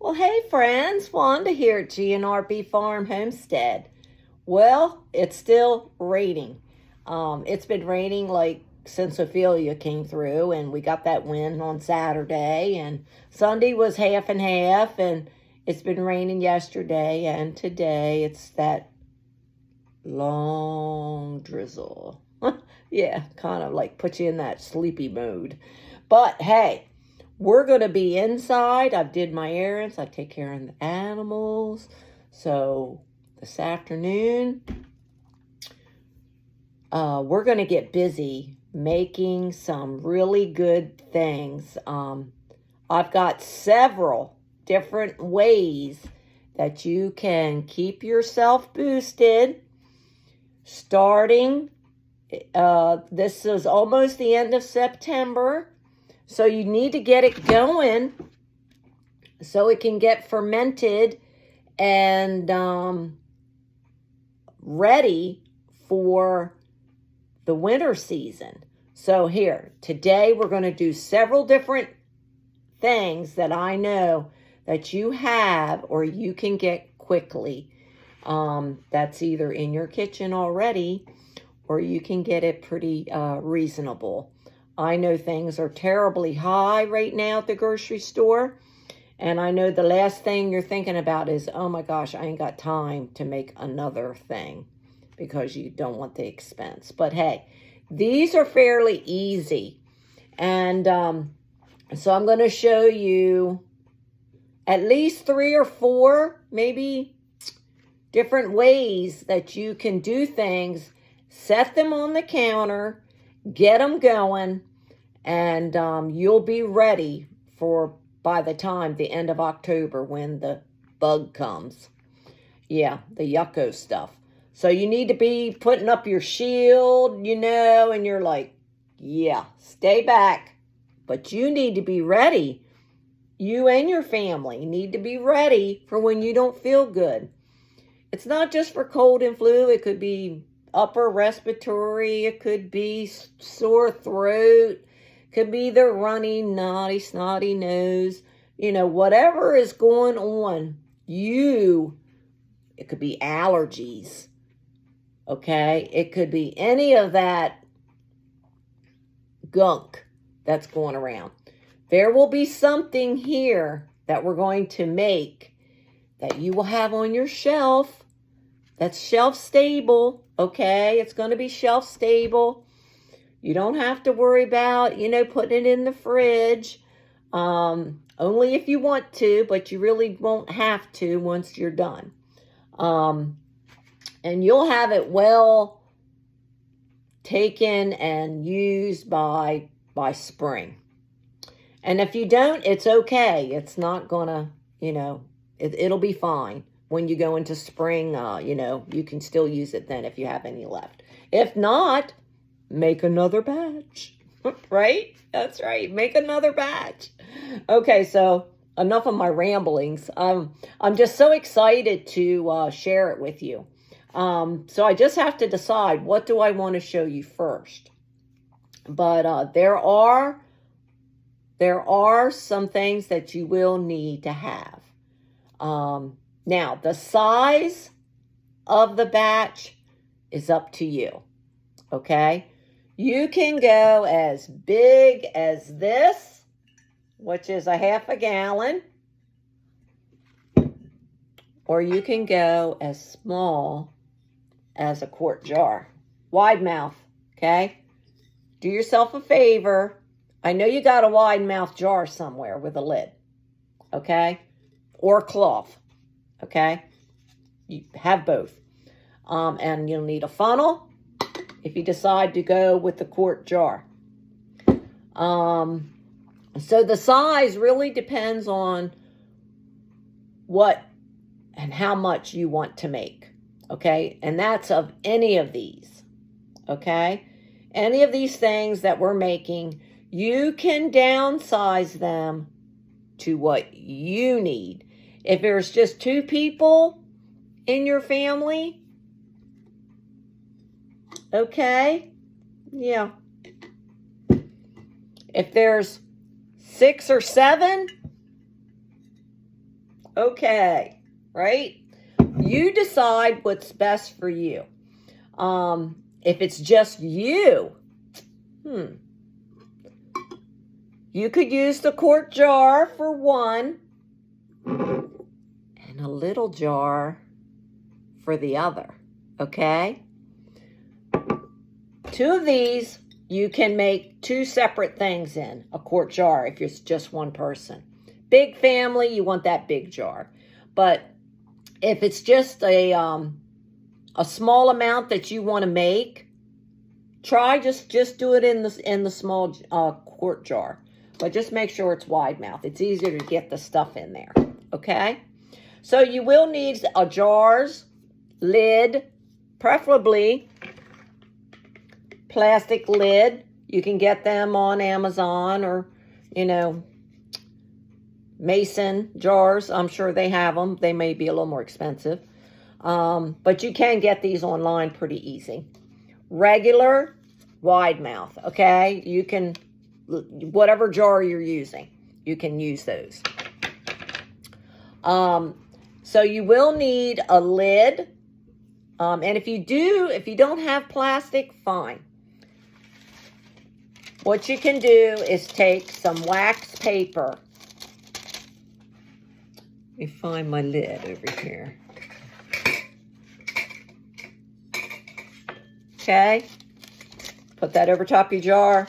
Well, hey friends, Wanda here at GNRB Farm Homestead. Well, it's still raining. It's been raining like since Ophelia came through, and we got that wind on Saturday, and Sunday was half and half, and it's been raining yesterday and today. It's that long drizzle. Yeah, kind of like put you in that sleepy mode. But hey, we're going to be inside. I've did my errands. I take care of the animals. So this afternoon, we're going to get busy making some really good things. I've got several different ways that you can keep yourself boosted. Starting, this is almost the end of September. So you need to get it going so it can get fermented and ready for the winter season. So here, today we're going to do several different things that I know that you have or you can get quickly. That's either in your kitchen already or you can get it pretty reasonable. I know things are terribly high right now at the grocery store. And I know the last thing you're thinking about is, oh my gosh, I ain't got time to make another thing because you don't want the expense. But hey, these are fairly easy. And so I'm going to show you at least 3 or 4, maybe different ways that you can do things. Set them on the counter. Get them going, and you'll be ready for by the time the end of October when the bug comes. Yeah, the yucco stuff. So you need to be putting up your shield, and you're like, yeah, stay back. But you need to be ready. You and your family need to be ready for when you don't feel good. It's not just for cold and flu. It could be upper respiratory, it could be sore throat, could be the runny, naughty, snotty nose, whatever is going on, it could be allergies, okay? It could be any of that gunk that's going around. There will be something here that we're going to make that you will have on your shelf that's shelf stable, okay? It's going to be shelf stable. You don't have to worry about, putting it in the fridge. Only if you want to, but you really won't have to once you're done. And you'll have it well taken and used by spring. And if you don't, it's okay. It's not going to, it'll be fine. When you go into spring, you can still use it then if you have any left. If not, make another batch, right? That's right. Make another batch. Okay, so enough of my ramblings. I'm just so excited to share it with you. So I just have to decide, what do I want to show you first? But there are some things that you will need to have. Now, the size of the batch is up to you, okay? You can go as big as this, which is a half a gallon, or you can go as small as a quart jar. Wide mouth, okay? Do yourself a favor. I know you got a wide mouth jar somewhere with a lid, okay? Or cloth. Okay, you have both. And you'll need a funnel if you decide to go with the quart jar. So the size really depends on what and how much you want to make. Okay, and that's of any of these. Okay, any of these things that we're making, you can downsize them to what you need. If there's just 2 people in your family, okay, yeah. If there's 6 or 7, okay, right? You decide what's best for you. If it's just you, you could use the quart jar for one and a little jar for the other, okay? Two of these you can make two separate things in a quart jar if you're just one person. Big family, you want that big jar. But if it's just a small amount that you want to make, try just do it in the small quart jar. But just make sure it's wide mouth. It's easier to get the stuff in there, okay? So you will need a jar's lid, preferably plastic lid. You can get them on Amazon or, Mason jars. I'm sure they have them. They may be a little more expensive. But you can get these online pretty easy. Regular wide mouth, okay? You can, whatever jar you're using, you can use those. So you will need a lid. And if you don't have plastic, fine. What you can do is take some wax paper. Let me find my lid over here. Okay. Put that over top of your jar.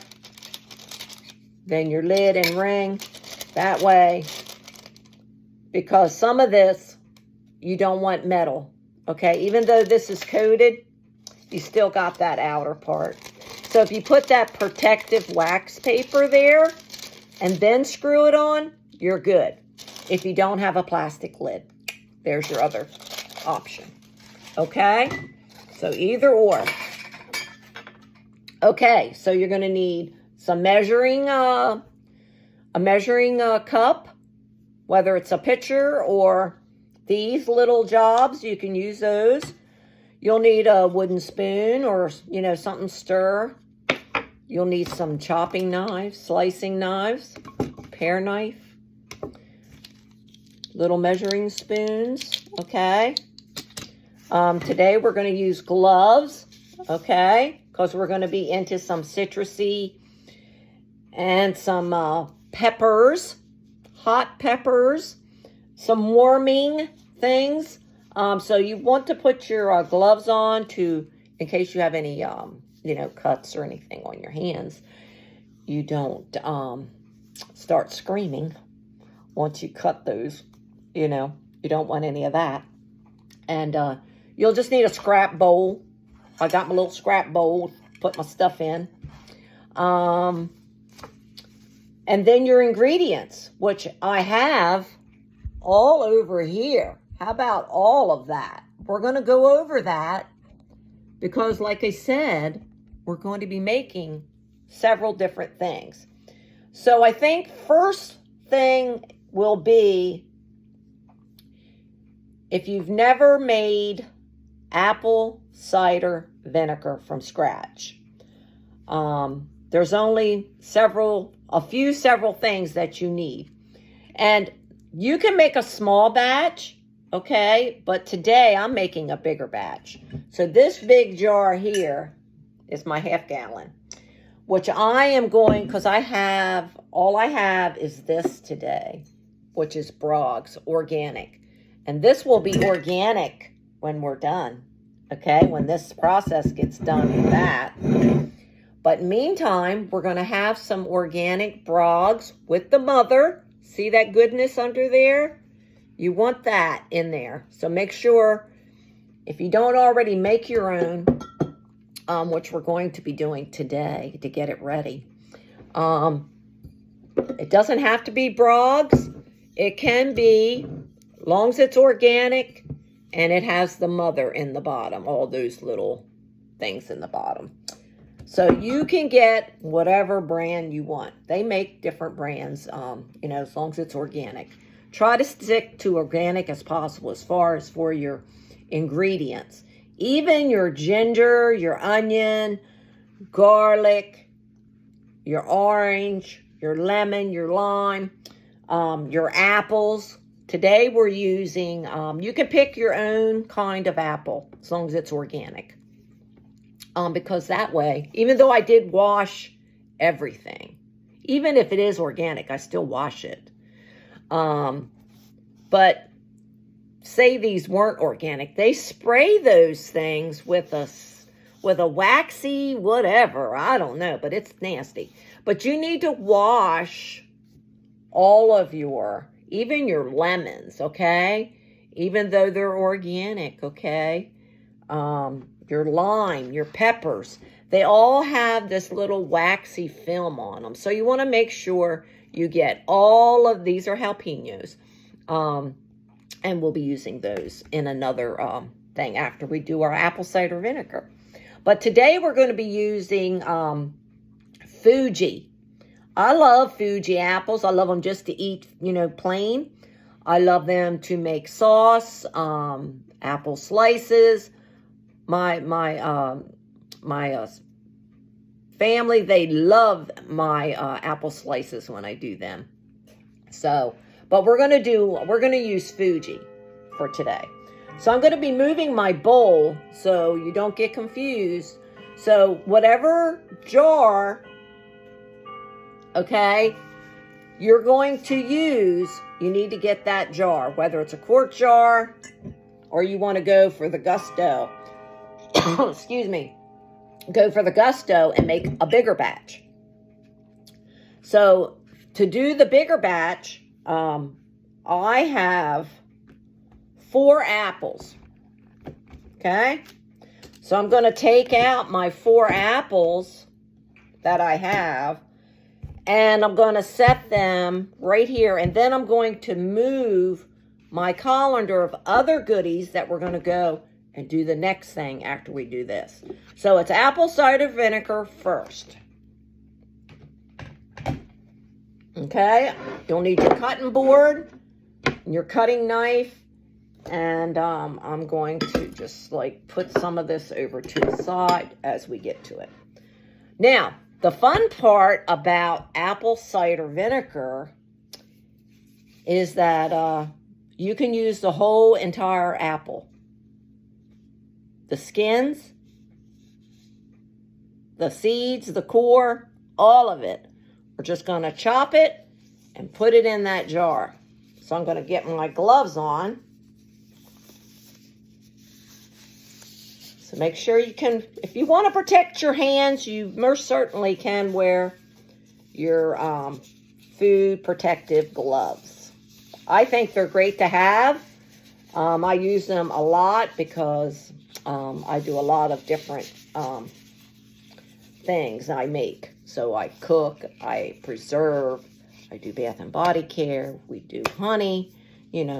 Then your lid and ring. That way. Because some of this, you don't want metal. Okay. Even though this is coated, you still got that outer part. So if you put that protective wax paper there and then screw it on, you're good. If you don't have a plastic lid, there's your other option. Okay? So either or. Okay, so you're going to need some a measuring cup, whether it's a pitcher or these little jobs, you can use those. You'll need a wooden spoon or, something stir. You'll need some chopping knives, slicing knives, pear knife, little measuring spoons, okay? Today we're going to use gloves, okay? Because we're going to be into some citrusy and some peppers, hot peppers, some warming things. So you want to put your gloves on in case you have any, cuts or anything on your hands. You don't start screaming once you cut those. You don't want any of that. And you'll just need a scrap bowl. I got my little scrap bowl, put my stuff in. And then your ingredients, which I have all over here. How about all of that? We're going to go over that because, like I said, we're going to be making several different things. So I think first thing will be, if you've never made apple cider vinegar from scratch, there's only several things that you need. And you can make a small batch, okay? But today I'm making a bigger batch. So this big jar here is my ½ gallon, which I am going, because all I have is this today, which is Braggs organic. And this will be organic when we're done, okay? When this process gets done with that. But meantime, we're going to have some organic Braggs with the mother. See that goodness under there? You want that in there. So make sure, if you don't already make your own, which we're going to be doing today to get it ready. It doesn't have to be Braggs. It can be, as long as it's organic and it has the mother in the bottom, all those little things in the bottom. So you can get whatever brand you want. They make different brands, as long as it's organic. Try to stick to organic as possible as far as for your ingredients. Even your ginger, your onion, garlic, your orange, your lemon, your lime, your apples, today we're using, you can pick your own kind of apple as long as it's organic. Because that way, even though I did wash everything, even if it is organic, I still wash it. But say these weren't organic, they spray those things with a waxy whatever, I don't know, but it's nasty. But you need to wash all of even your lemons, okay? Even though they're organic, okay? Your lime, your peppers, they all have this little waxy film on them. So you want to make sure you get all of these are jalapenos. And we'll be using those in another thing after we do our apple cider vinegar. But today we're going to be using Fuji. I love Fuji apples. I love them just to eat, plain. I love them to make sauce, apple slices. My family, they love my apple slices when I do them. So, but we're going to use Fuji for today. So I'm going to be moving my bowl so you don't get confused. So whatever jar, okay, you're going to use, you need to get that jar, whether it's a quart jar or you want to go for the Gusto. Excuse me. Go for the Gusto and make a bigger batch. So to do the bigger batch, I have 4 apples. Okay. So I'm going to take out my 4 apples that I have, and I'm going to set them right here. And then I'm going to move my colander of other goodies that we're going to go and do the next thing after we do this. So it's apple cider vinegar first. Okay, you'll need your cutting board, your cutting knife, and I'm going to just put some of this over to the side as we get to it. Now, the fun part about apple cider vinegar is that you can use the whole entire apple. The skins, the seeds, the core, all of it. We're just going to chop it and put it in that jar. So I'm going to get my gloves on. So make sure you can, if you want to protect your hands, you most certainly can wear your food protective gloves. I think they're great to have. I use them a lot because I do a lot of different things I make. So I cook, I preserve, I do bath and body care, we do honey,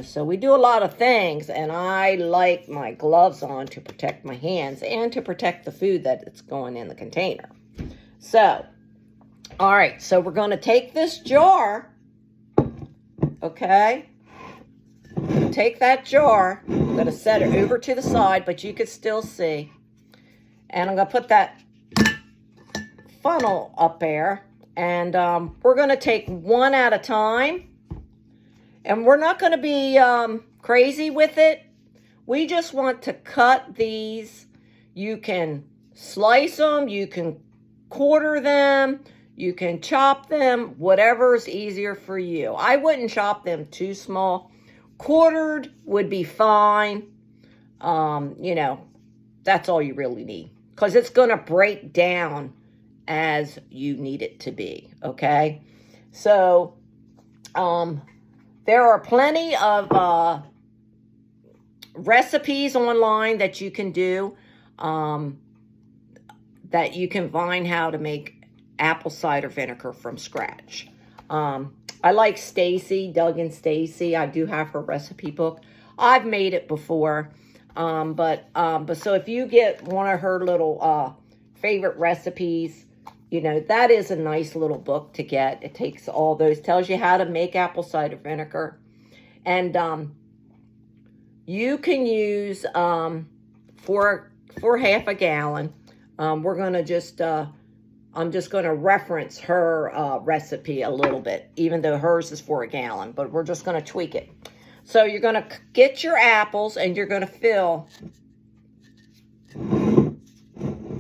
so we do a lot of things, and I like my gloves on to protect my hands and to protect the food that it's going in the container. So, all right, so we're going to take this jar, okay? Take that jar, I'm going to set it over to the side, but you can still see. And I'm going to put that funnel up there, and we're going to take one at a time, and we're not going to be crazy with it. We just want to cut these. You can slice them, you can quarter them, you can chop them, whatever's easier for you. I wouldn't chop them too small. Quartered would be fine. That's all you really need, because it's going to break down as you need it to be, okay? So, there are plenty of recipes online that you can do, that you can find how to make apple cider vinegar from scratch. I like Stacy, Doug and Stacy. I do have her recipe book. I've made it before, but so if you get one of her little favorite recipes, that is a nice little book to get. It takes all those, tells you how to make apple cider vinegar. And you can use, for half a gallon, we're going to just, I'm just going to reference her recipe a little bit, even though hers is for a gallon, but we're just going to tweak it. So you're going to get your apples and you're going to fill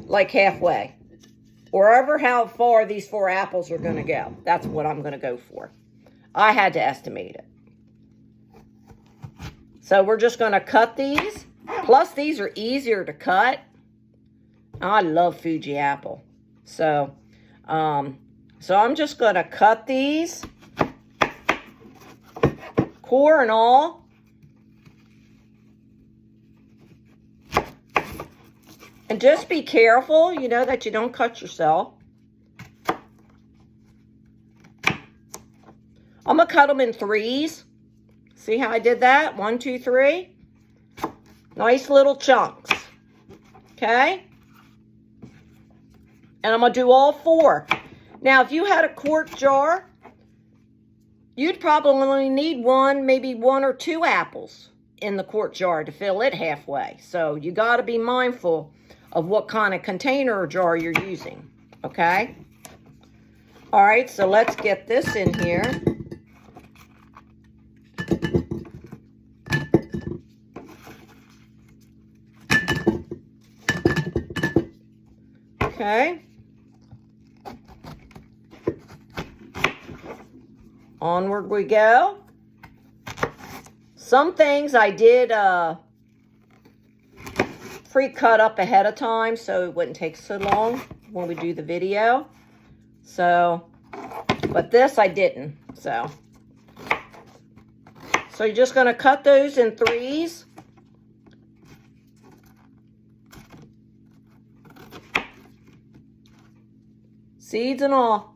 like halfway. Wherever how far these 4 apples are going to go. That's what I'm going to go for. I had to estimate it. So we're just going to cut these. Plus these are easier to cut. I love Fuji apple. So I'm just going to cut these. Core and all. And just be careful, you know, that you don't cut yourself. I'm going to cut them in 3s. See how I did that? 1, 2, 3. Nice little chunks. Okay? And I'm going to do all 4. Now, if you had a quart jar, you'd probably only need maybe 1 or 2 apples in the quart jar to fill it halfway. So you got to be mindful of what kind of container or jar you're using. Okay? All right, so let's get this in here. Okay. Onward we go. Some things I did pre-cut up ahead of time so it wouldn't take so long when we do the video. So, but this I didn't. So you're just going to cut those in 3s. Seeds and all.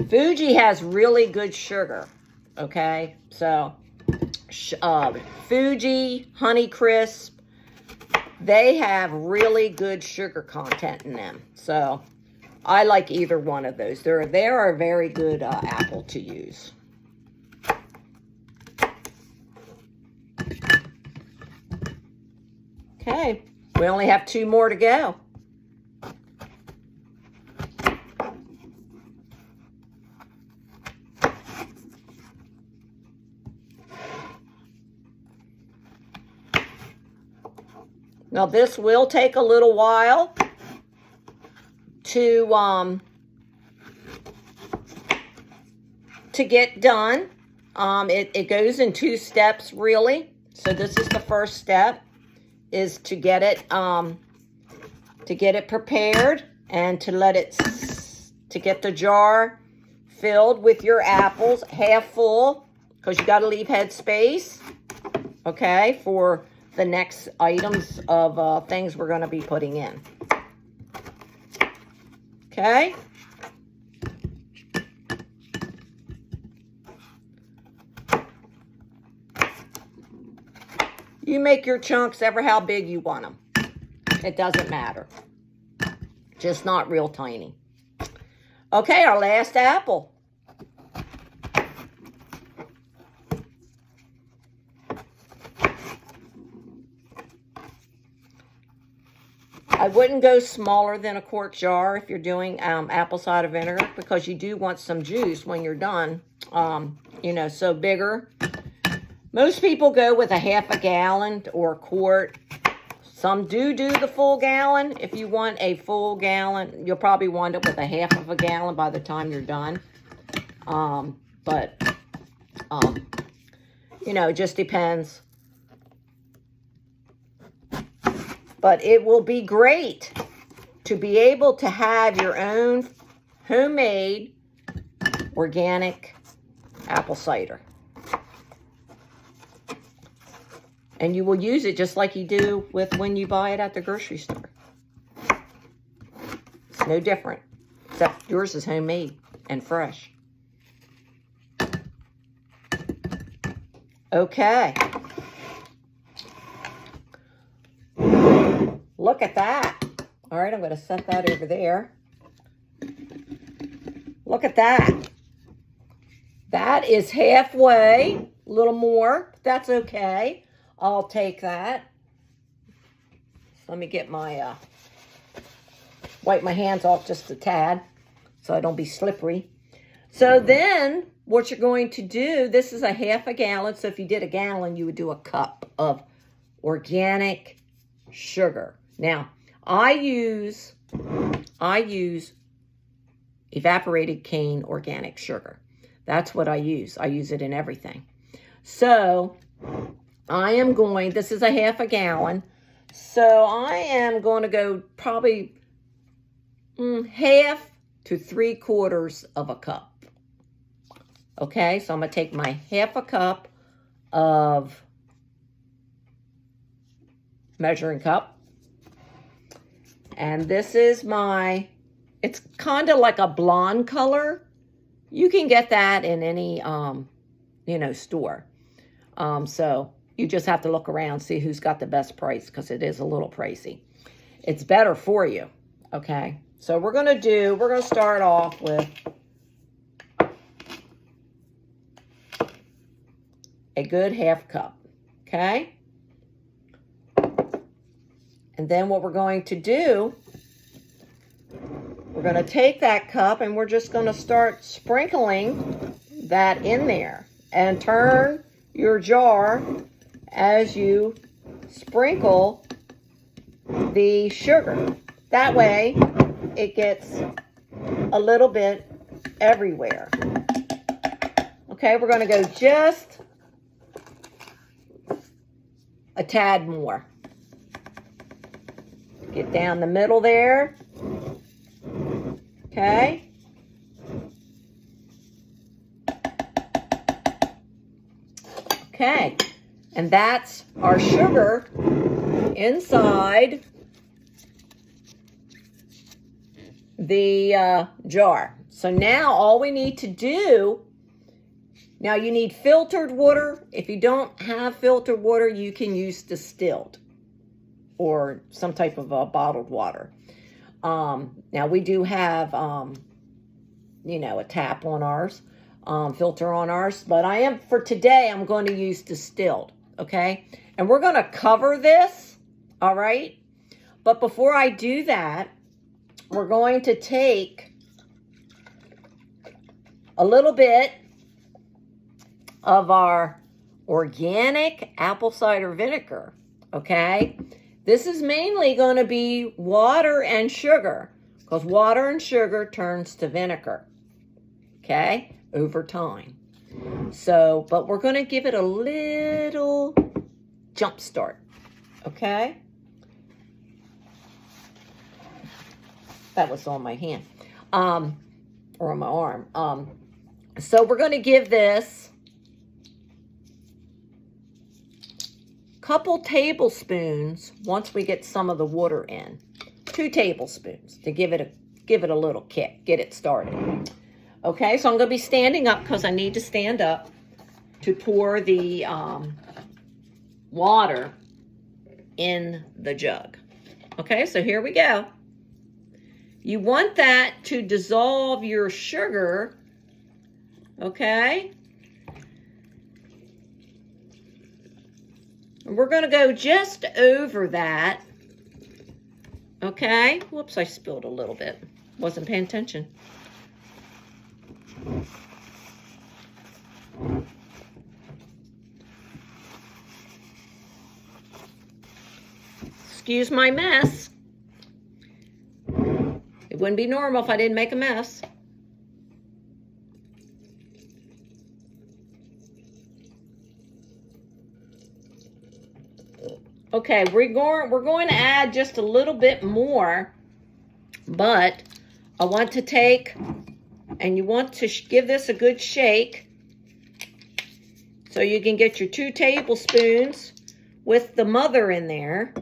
Fuji has really good sugar, okay? So, Fuji, Honeycrisp, they have really good sugar content in them. So, I like either one of those. They are a very good apple to use. Okay, we only have 2 more to go. Now this will take a little while to get done. It goes in 2 steps really. So this is the first step, is to get it prepared and to get the jar filled with your apples half full, because you got to leave head space, okay, for the next items of things we're going to be putting in. Okay. You make your chunks ever how big you want them. It doesn't matter. Just not real tiny. Okay, our last apple. I wouldn't go smaller than a quart jar if you're doing apple cider vinegar, because you do want some juice when you're done. You know, so bigger. Most people go with a ½ gallon or a quart. Some do the full gallon. If you want a full gallon, you'll probably wind up with a ½ gallon by the time you're done. You know, it just depends. But it will be great to be able to have your own homemade organic apple cider. And you will use it just like you do with when you buy it at the grocery store. It's no different, except yours is homemade and fresh. Okay. Look at that. All right, I'm going to set that over there. Look at that. That is halfway, a little more. That's okay. I'll take that. Let me get my wipe my hands off just a tad so I don't be slippery. So then what you're going to do, this is a half a gallon. So if you did a gallon, you would do a cup of organic sugar. Now, I use evaporated cane organic sugar. That's what I use. I use it in everything. So I am going, this is a half a gallon. So I am going to go probably half to 3/4 of a cup. Okay, so I'm going to take my half a cup of measuring cup. And this is my, it's kind of like a blonde color. You can get that in any, store. So you just have to look around, see who's got the best price, because it is a little pricey. It's better for you, okay? So we're going to start off with a good half cup, okay? And then what we're going to do, we're going to take that cup and we're just going to start sprinkling that in there. And turn your jar as you sprinkle the sugar. That way it gets a little bit everywhere. Okay, we're going to go just a tad more. Get down the middle there. Okay. Okay. And that's our sugar inside the jar. So now all we need to do, now you need filtered water. If you don't have filtered water, you can use distilled or some type of bottled water. Now we do have, a tap on ours, filter on ours, but for today, I'm going to use distilled, okay? And we're going to cover this, all right? But before I do that, we're going to take a little bit of our organic apple cider vinegar, okay? This is mainly going to be water and sugar, because water and sugar turns to vinegar, okay, over time. So, but we're going to give it a little jump start, okay? That was on my hand, or on my arm. So we're going to give this couple tablespoons once we get some of the water in. 2 tablespoons to give it a little kick, get it started. Okay, so I'm going to be standing up because I need to stand up to pour the water in the jug. Okay, so here we go. You want that to dissolve your sugar, okay? We're going to go just over that, okay? Whoops, I spilled a little bit. Wasn't paying attention. Excuse my mess. It wouldn't be normal if I didn't make a mess. Okay, we're going to add just a little bit more, but I want to take, and you want to give this a good shake, so you can get your 2 tablespoons with the mother in there.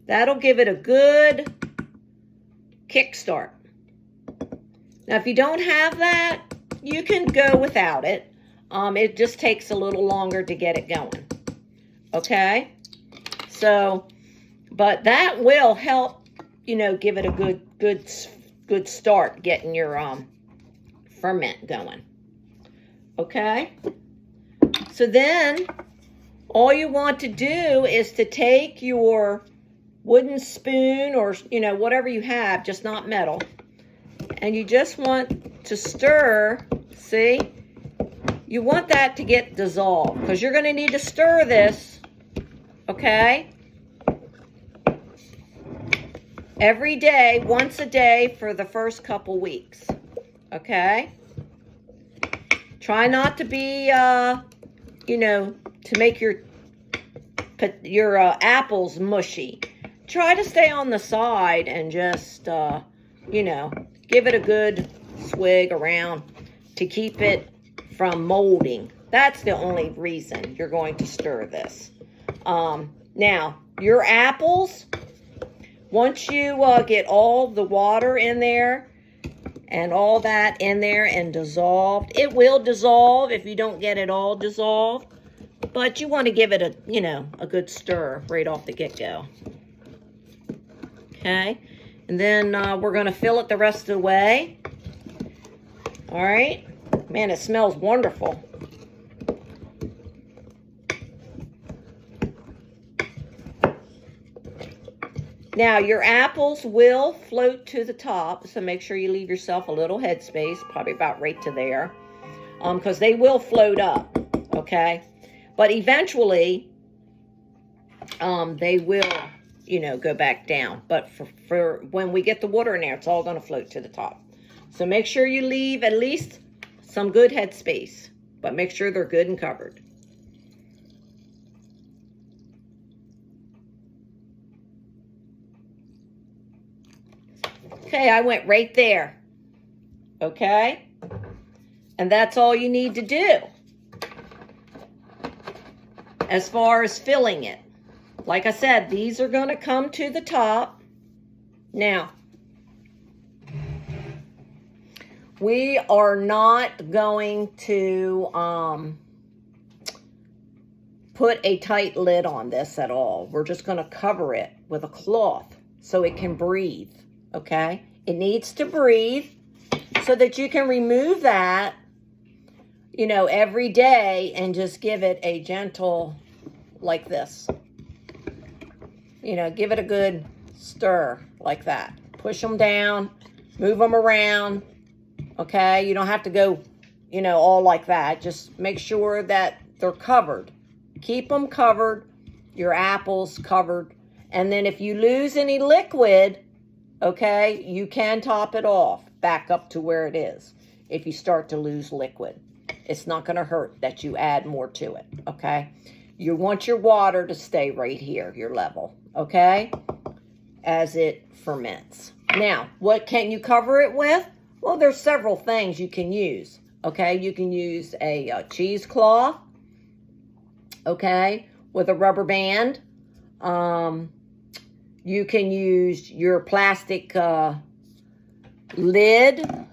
That'll give it a good kickstart. Now, if you don't have that, you can go without it. It just takes a little longer to get it going. Okay? So, but that will help, give it a good start getting your ferment going. Okay? So then all you want to do is to take your wooden spoon or, whatever you have, just not metal. And you just want to stir, see? You want that to get dissolved because you're going to need to stir this, okay? Every day, once a day for the first couple weeks, okay? Try not to be, to make your apples mushy. Try to stay on the side and just, give it a good swig around to keep it from molding. That's the only reason you're going to stir this. Now, your apples, once you get all the water in there and all that in there and dissolved, it will dissolve if you don't get it all dissolved. But you want to give it a good stir right off the get-go. Okay. And then we're going to fill it the rest of the way. All right. Man, it smells wonderful. Now, your apples will float to the top, so make sure you leave yourself a little headspace, probably about right to there, because they will float up, okay? But eventually, they will, go back down. But for when we get the water in there, it's all going to float to the top. So make sure you leave at least some good headspace, but make sure they're good and covered. Okay, I went right there. Okay? And that's all you need to do as far as filling it. Like I said, these are going to come to the top. Now, we are not going to put a tight lid on this at all. We're just going to cover it with a cloth so it can breathe. Okay, it needs to breathe so that you can remove that, every day and just give it a gentle, like this. Give it a good stir like that. Push them down, move them around. Okay, you don't have to go, all like that. Just make sure that they're covered. Keep them covered, your apples covered. And then if you lose any liquid, okay, you can top it off back up to where it is. If you start to lose liquid, it's not going to hurt that you add more to it, okay? You want your water to stay right here, your level, okay, as it ferments. Now, what can you cover it with? Well, there's several things you can use, okay? You can use a cheesecloth, okay, with a rubber band. You can use your plastic lid,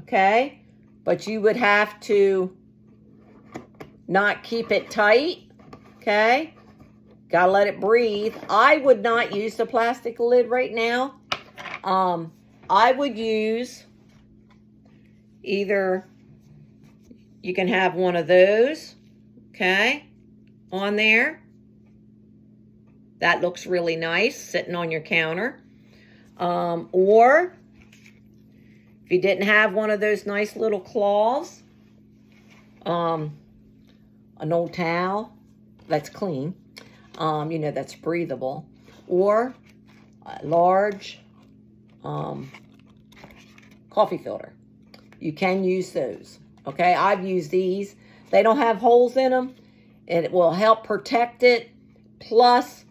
okay? But you would have to not keep it tight, okay? Gotta let it breathe. I would not use the plastic lid right now. I would use either, you can have one of those, okay, on there. That looks really nice sitting on your counter. Or if you didn't have one of those nice little cloths, an old towel that's clean, that's breathable, or a large coffee filter. You can use those. Okay, I've used these. They don't have holes in them, and it will help protect it. Plus,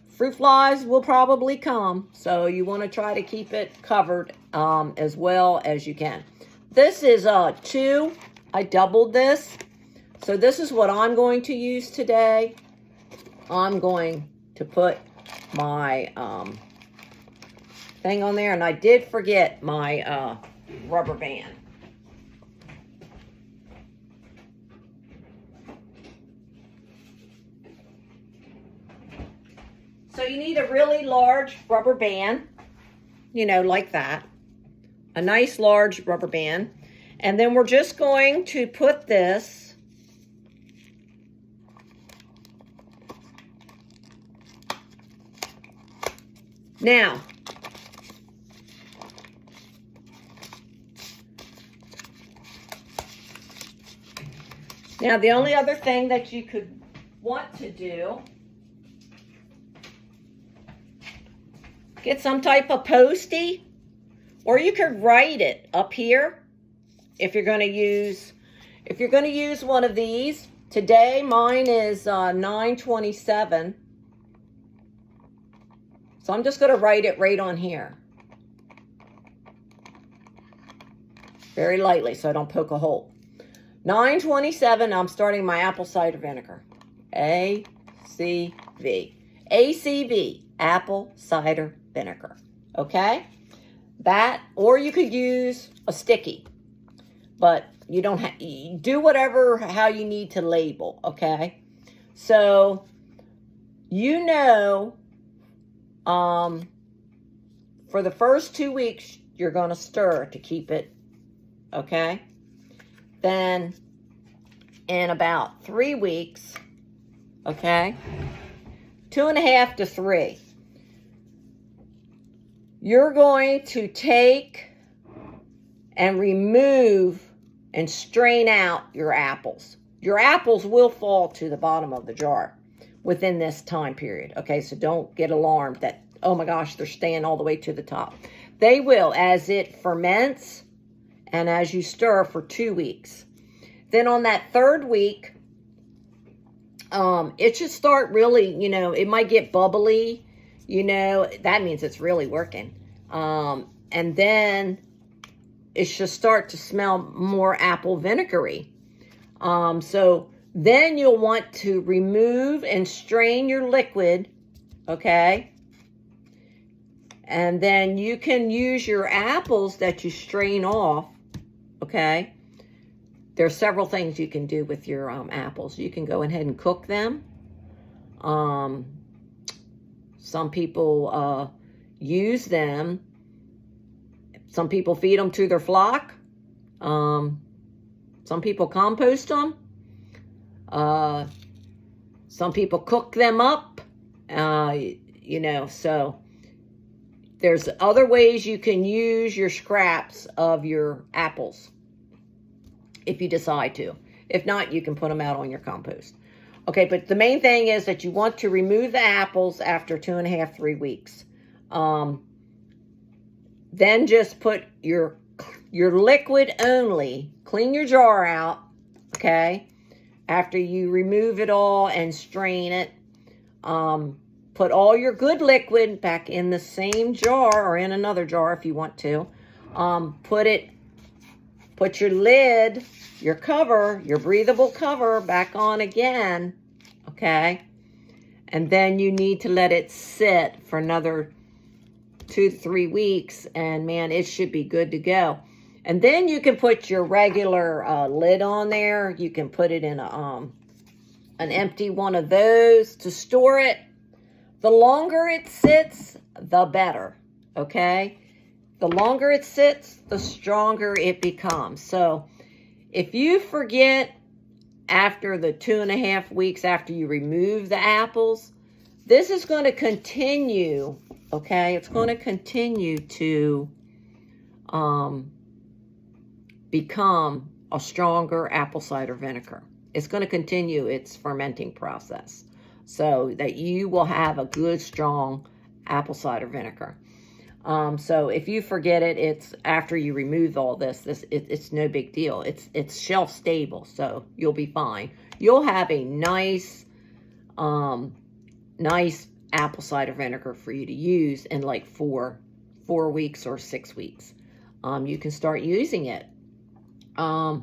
fruit flies will probably come, so you want to try to keep it covered as well as you can. This is 2. I doubled this. So this is what I'm going to use today. I'm going to put my thing on there, and I did forget my rubber band. So you need a really large rubber band, like that. A nice large rubber band. And then we're just going to put this Now, the only other thing that you could want to do, get some type of Post-it, or you could write it up here if you're going to use one of these. Today mine is 9/27. So I'm just going to write it right on here. Very lightly so I don't poke a hole. 9/27, I'm starting my apple cider vinegar. ACV. ACV, apple cider vinegar. Okay? That, or you could use a sticky. But you don't have, do whatever, how you need to label, okay? So, you know, for the first 2 weeks, you're going to stir to keep it, okay? Then, in about 3 weeks, okay, 2.5 to 3, you're going to take and remove and strain out your apples. Your apples will fall to the bottom of the jar within this time period. Okay, so don't get alarmed that, oh my gosh, they're staying all the way to the top. They will as it ferments and as you stir for 2 weeks. Then on that 3rd week, it should start really, you know, it might get bubbly. You know, that means it's really working. And then it should start to smell more apple vinegary. So then you'll want to remove and strain your liquid, okay? And then you can use your apples that you strain off, okay? There's several things you can do with your apples. You can go ahead and cook them. Some people use them. Some people feed them to their flock. Some people compost them. Some people cook them up. You know, so there's other ways you can use your scraps of your apples if you decide to. If not, you can put them out on your compost. Okay, but the main thing is that you want to remove the apples after 2.5, 3 weeks. Then just put your liquid only. Clean your jar out, okay? After you remove it all and strain it, put all your good liquid back in the same jar or in another jar if you want to. Put your lid, your cover, your breathable cover back on again, okay? And then you need to let it sit for another 2 to 3 weeks, and man, it should be good to go. And then you can put your regular lid on there. You can put it in an empty one of those to store it. The longer it sits, the better, okay? The longer it sits, the stronger it becomes. So if you forget after the 2.5 weeks after you remove the apples, this is going to continue, okay? It's going to continue to become a stronger apple cider vinegar. It's going to continue its fermenting process so that you will have a good, strong apple cider vinegar. So if you forget it, it's after you remove all this, it's no big deal. It's shelf stable, so you'll be fine. You'll have a nice apple cider vinegar for you to use in like 4 weeks or 6 weeks. You can start using it. But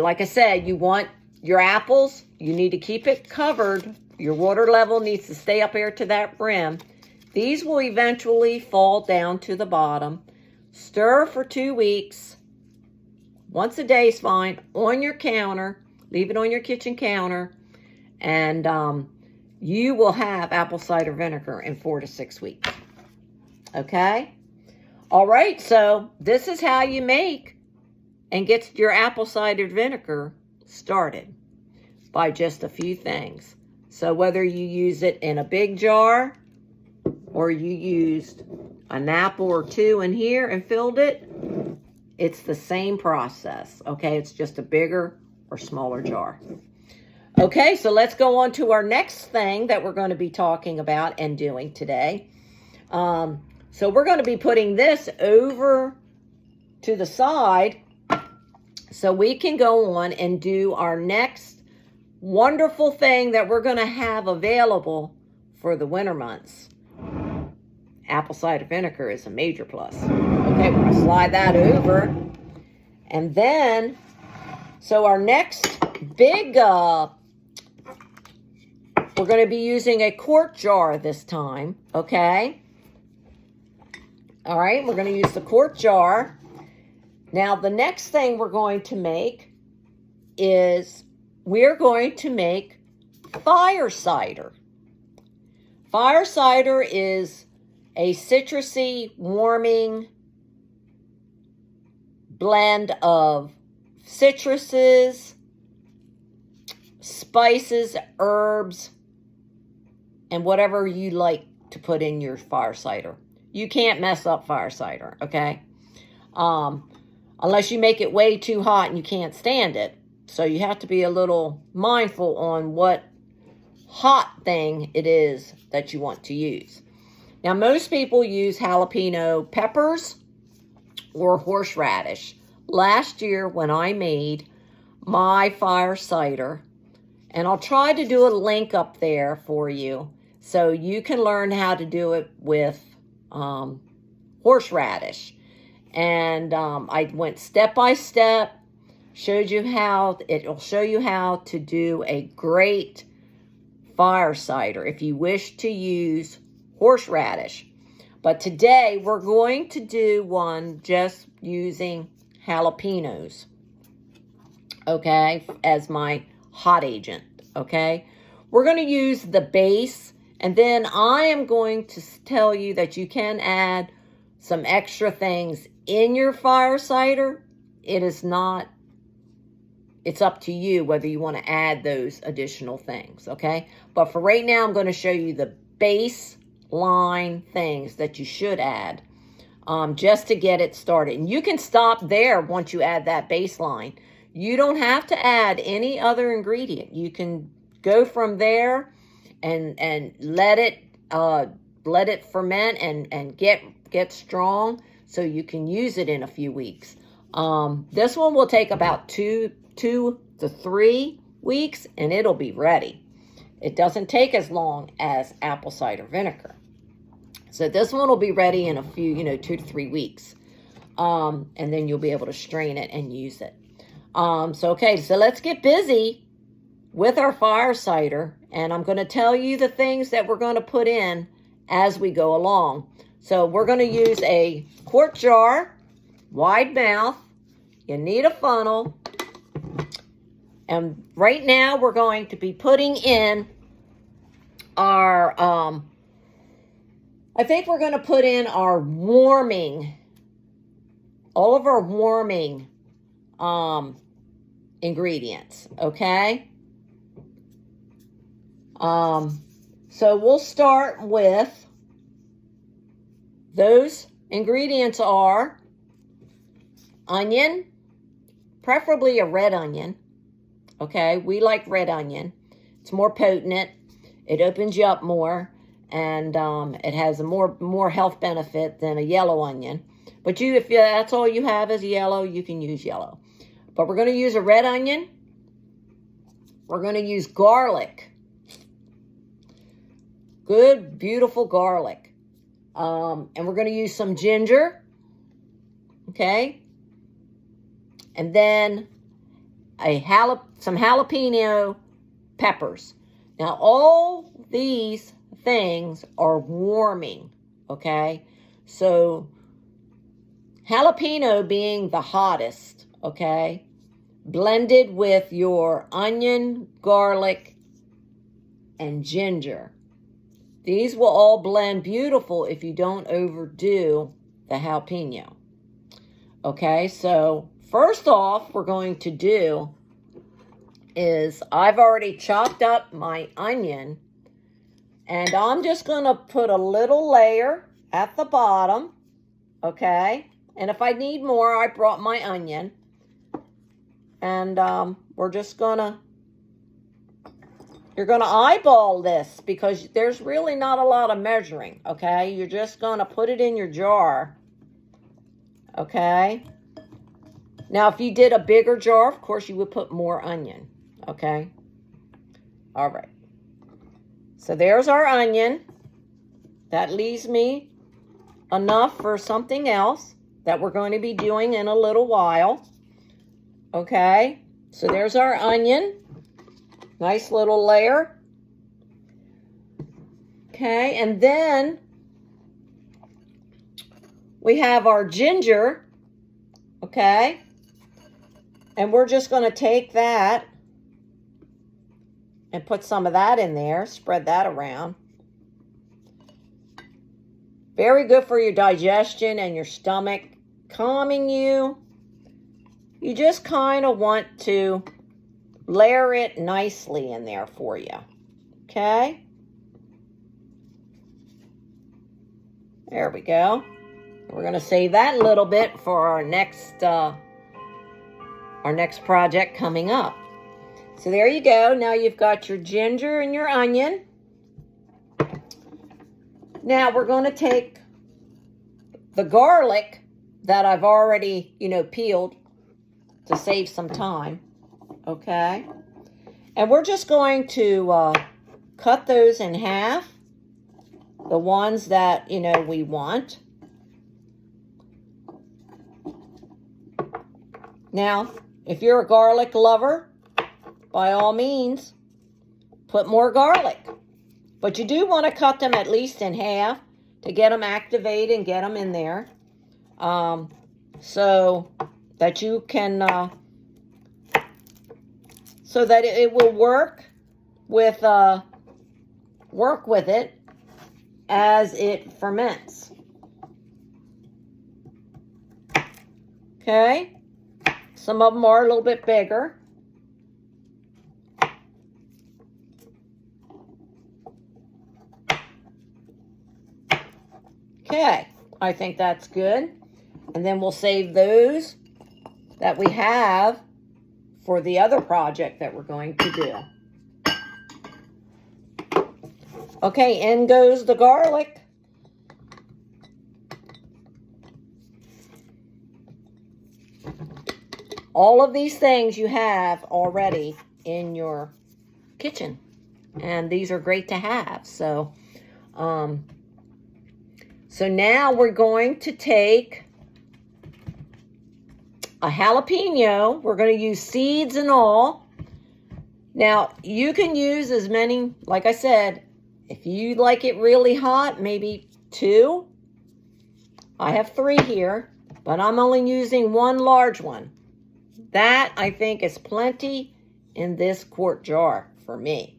like I said, you want your apples, you need to keep it covered. Your water level needs to stay up here to that rim. These will eventually fall down to the bottom. Stir for 2 weeks. Once a day is fine. On your counter. Leave it on your kitchen counter. And you will have apple cider vinegar in 4 to 6 weeks. Okay? All right, so this is how you make and get your apple cider vinegar started by just a few things. So whether you use it in a big jar or you used an apple or two in here and filled it, it's the same process, okay? It's just a bigger or smaller jar. Okay, so let's go on to our next thing that we're going to be talking about and doing today. So we're going to be putting this over to the side so we can go on and do our next wonderful thing that we're going to have available for the winter months. Apple cider vinegar is a major plus. Okay, we're going to slide that over. And then, so our next big, we're going to be using a quart jar this time, okay? All right, we're going to use the quart jar. Now, the next thing we're going to make is we're going to make fire cider. Fire cider is a citrusy, warming blend of citruses, spices, herbs, and whatever you like to put in your fire cider. You can't mess up fire cider, okay? Unless you make it way too hot and you can't stand it. So you have to be a little mindful on what hot thing it is that you want to use. Now, most people use jalapeno peppers or horseradish. Last year when I made my fire cider, and I'll try to do a link up there for you so you can learn how to do it with horseradish. And I went step by step, showed you how, it'll show you how to do a great fire cider if you wish to use horseradish. But today we're going to do one just using jalapenos, okay, as my hot agent, okay? We're going to use the base, and then I am going to tell you that you can add some extra things in your fire cider. It is not, it's up to you whether you want to add those additional things, okay? But for right now, I'm going to show you the baseline things that you should add just to get it started. And you can stop there once you add that baseline. You don't have to add any other ingredient. You can go from there and let it ferment and get strong so you can use it in a few weeks. This one will take about 2 to 3 weeks and it'll be ready. It doesn't take as long as apple cider vinegar. So this one will be ready in a few, 2 to 3 weeks. And then you'll be able to strain it and use it. So let's get busy with our fire cider. And I'm going to tell you the things that we're going to put in as we go along. So we're going to use a quart jar, wide mouth. You need a funnel. And right now we're going to be putting in our, I think we're going to put in our warming, all of our warming ingredients, okay? So we'll start with, those ingredients are onion, preferably a red onion, okay? We like red onion. It's more potent. It opens you up more, and it has a more health benefit than a yellow onion. But if that's all you have is yellow, you can use yellow. But we're going to use a red onion. We're going to use garlic. Good, beautiful garlic. And we're going to use some ginger. Okay. And then some jalapeno peppers. Now, all these things are warming. Okay. So, jalapeno being the hottest. Okay. Blended with your onion, garlic, and ginger. These will all blend beautiful if you don't overdo the jalapeno. Okay, so first off, we're going to do is I've already chopped up my onion And I'm just going to put a little layer at the bottom, okay? And if I need more, I brought my onion. And we're just going to, you're going to eyeball this because there's really not a lot of measuring, okay? You're just going to put it in your jar, okay? Now, if you did a bigger jar, of course, you would put more onion, okay? All right. So there's our onion. That leaves me enough for something else that we're going to be doing in a little while. Okay, so there's our onion. Nice little layer. Okay, and then we have our ginger. Okay, and we're just going to take that and put some of that in there. Spread that around. Very good for your digestion and your stomach, calming you. You just kind of want to layer it nicely in there for you. Okay? There we go. We're going to save that little bit for our next project coming up. So there you go. Now you've got your ginger and your onion. Now we're going to take the garlic that I've already, peeled to save some time. Okay? And we're just going to cut those in half. The ones that, we want. Now, if you're a garlic lover, by all means, put more garlic. But you do want to cut them at least in half to get them activated and get them in there. So that you can, so that it will work with it as it ferments. Okay? Some of them are a little bit bigger. Okay, I think that's good. And then we'll save those that we have for the other project that we're going to do. Okay, in goes the garlic. All of these things you have already in your kitchen. And these are great to have. So now we're going to take a jalapeno. We're going to use seeds and all. Now, you can use as many, like I said, if you like it really hot, maybe 2. I have 3 here, but I'm only using 1 large one. That, I think, is plenty in this quart jar for me.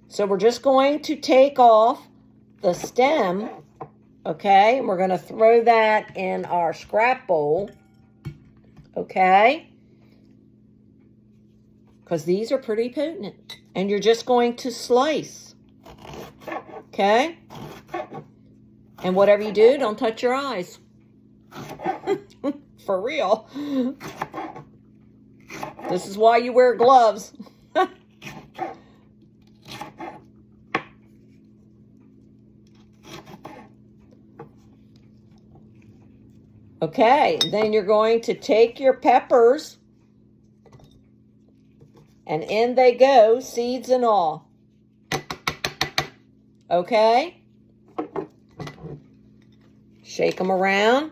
So we're just going to take off the stem, okay? And we're going to throw that in our scrap bowl, okay? Because these are pretty potent. And you're just going to slice, okay? And whatever you do, don't touch your eyes. For real. This is why you wear gloves. Okay, then you're going to take your peppers, and in they go, seeds and all. Okay? Shake them around.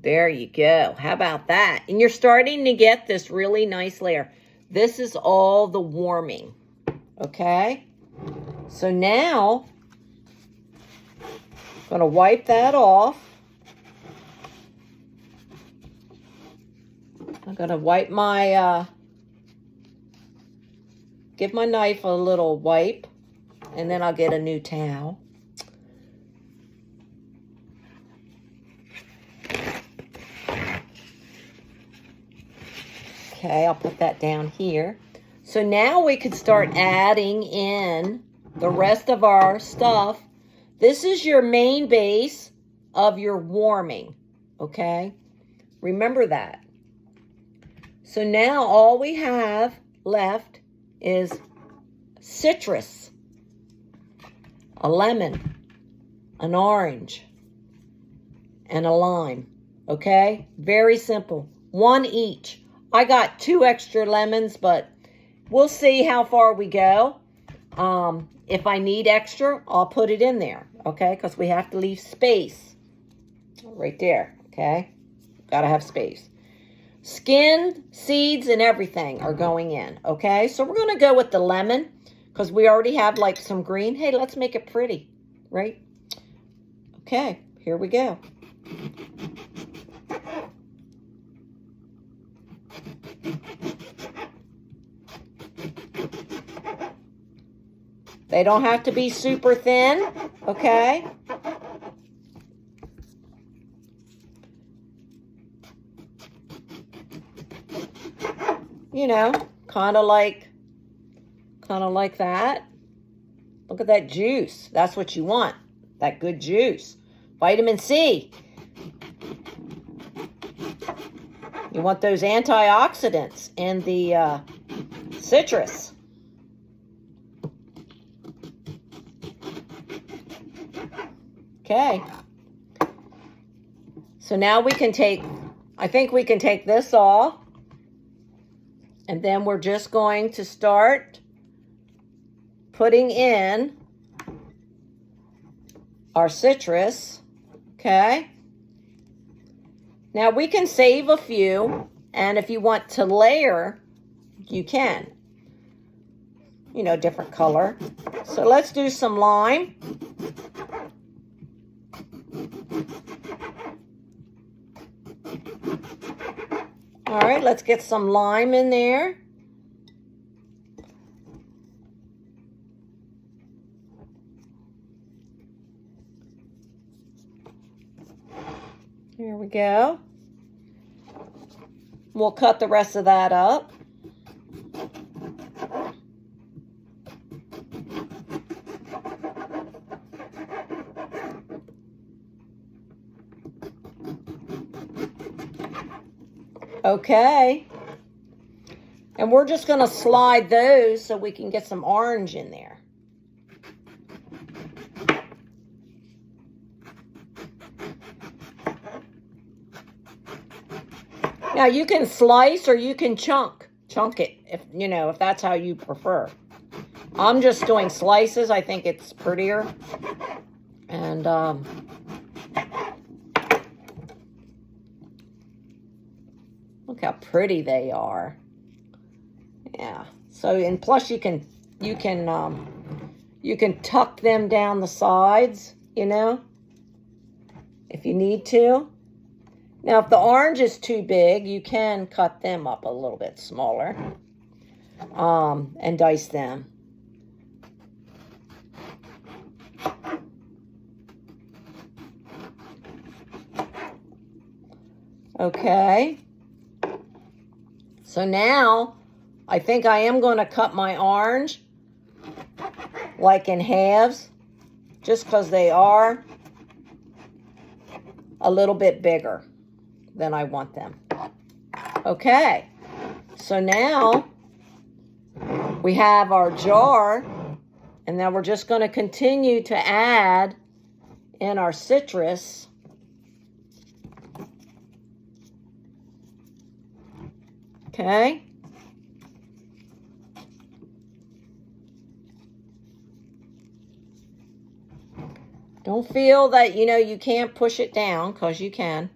There you go. How about that? And you're starting to get this really nice layer. This is all the warming. Okay? So now, I'm going to wipe that off. I'm going to wipe my, give my knife a little wipe, and then I'll get a new towel. Okay, I'll put that down here. So now we could start adding in the rest of our stuff. This is your main base of your warming, okay? Remember that. So now all we have left is citrus, a lemon, an orange, and a lime, okay? Very simple. One each. I got 2 extra lemons, but we'll see how far we go. If I need extra, I'll put it in there, okay? Because we have to leave space right there, okay? Got to have space. Skin, seeds, and everything are going in, okay? So we're going to go with the lemon because we already have like some green. Hey, let's make it pretty, right? Okay, here we go. They don't have to be super thin, okay? You know, kind of like that. Look at that juice. That's what you want, that good juice. Vitamin C. You want those antioxidants in the citrus. Okay. So now we can take, I think we can take this off. And then we're just going to start putting in our citrus. Okay. Now we can save a few. And if you want to layer, you can. You know, different color. So let's do some lime. All right, let's get some lime in there. Here we go. We'll cut the rest of that up. Okay. And we're just going to slide those so we can get some orange in there. Now you can slice or you can chunk it if you know, if that's how you prefer. I'm just doing slices. I think it's prettier. And look how pretty they are. Yeah. So, and plus you can tuck them down the sides, you know, if you need to. Now, if the orange is too big, you can cut them up a little bit smaller, and dice them. Okay. So now, I think I am going to cut my orange like in halves, just because they are a little bit bigger than I want them. Okay, so now we have our jar, and now we're just going to continue to add in our citrus. Okay. Don't feel that, you know, you can't push it down, because you can.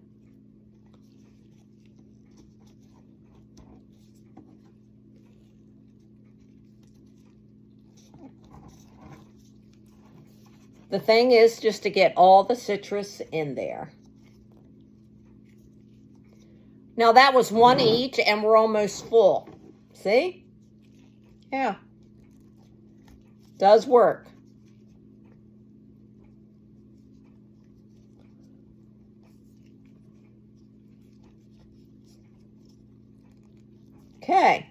The thing is just to get all the citrus in there. Now that was one each and we're almost full. See? Yeah. Does work. Okay.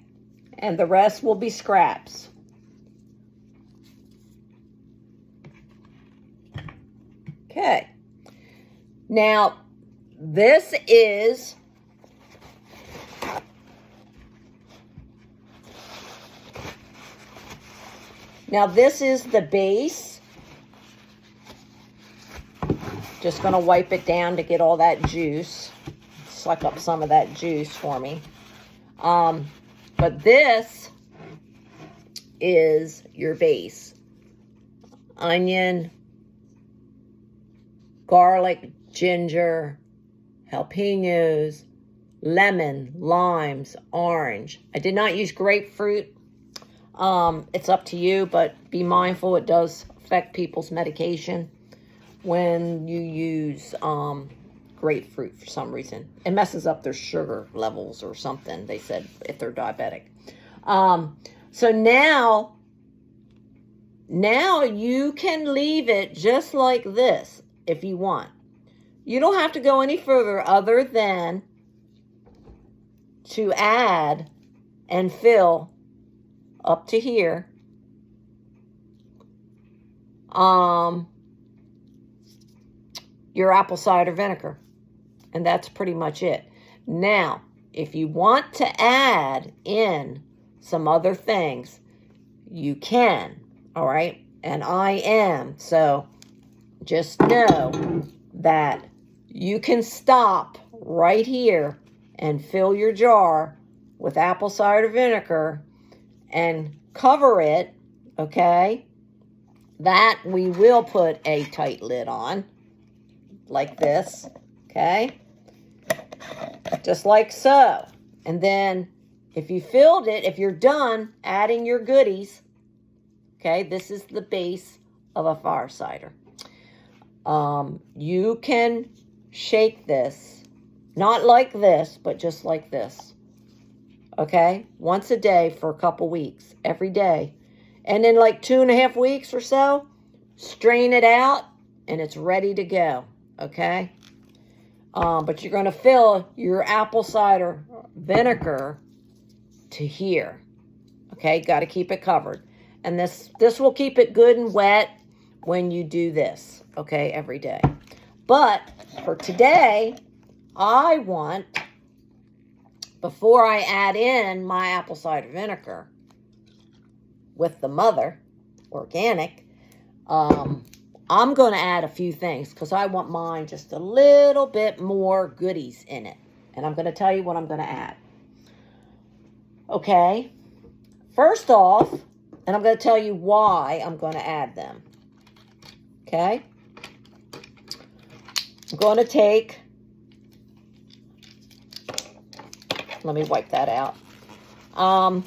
And the rest will be scraps. Now, this is the base. Just going to wipe it down to get all that juice. Suck up some of that juice for me. But this is your base. Onion, garlic, ginger, jalapenos, lemon, limes, orange. I did not use grapefruit. It's up to you, but be mindful it does affect people's medication when you use grapefruit for some reason. It messes up their sugar levels or something, they said, if they're diabetic. So now you can leave it just like this if you want. You don't have to go any further other than to add and fill up to here your apple cider vinegar. And that's pretty much it. Now, if you want to add in some other things, you can, all right? And I am. So just know that you can stop right here and fill your jar with apple cider vinegar and cover it, okay? That we will put a tight lid on, like this, okay? Just like so. And then if you filled it, if you're done adding your goodies, okay, this is the base of a fire cider. You can shake this, not like this, but just like this, okay? Once a day for a couple weeks, every day. And in like 2.5 weeks or so, strain it out and it's ready to go, okay? But you're going to fill your apple cider vinegar to here, okay? Got to keep it covered. And this will keep it good and wet when you do this, okay, every day. But for today, I want, before I add in my apple cider vinegar with the Mother Organic, I'm going to add a few things because I want mine just a little bit more goodies in it. And I'm going to tell you what I'm going to add. Okay, first off, and I'm going to tell you why I'm going to add them. Okay, I'm going to take, let me wipe that out. I'm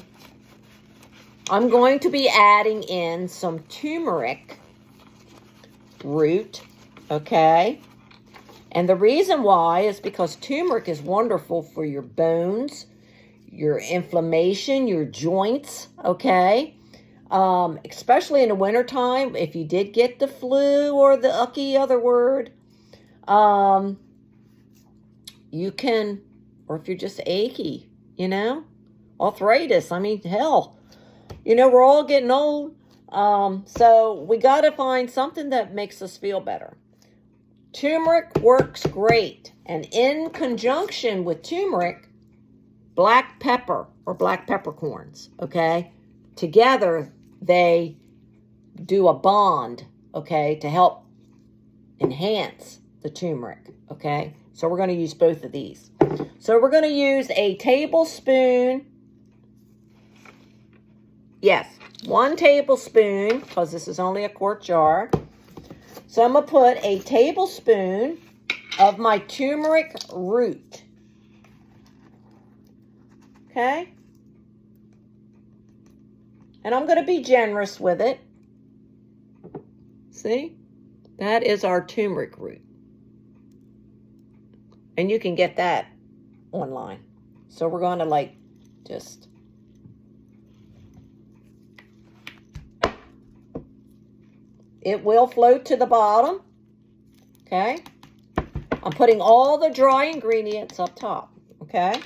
going to be adding in some turmeric root, okay? And the reason why is because turmeric is wonderful for your bones, your inflammation, your joints, okay? Especially in the wintertime, if you did get the flu or the other word, you can, or if you're just achy, you know, arthritis, I mean, hell, you know, we're all getting old. So we got to find something that makes us feel better. Turmeric works great. And in conjunction with turmeric, black pepper or black peppercorns, okay? Together, they do a bond, okay, to help enhance the turmeric, okay? So we're going to use both of these. So we're going to use a tablespoon, yes, 1 tablespoon, because this is only a quart jar. So I'm going to put a tablespoon of my turmeric root. Okay? And I'm going to be generous with it. See? That is our turmeric root. And you can get that online. So we're going to just... It will float to the bottom, okay? I'm putting all the dry ingredients up top, okay?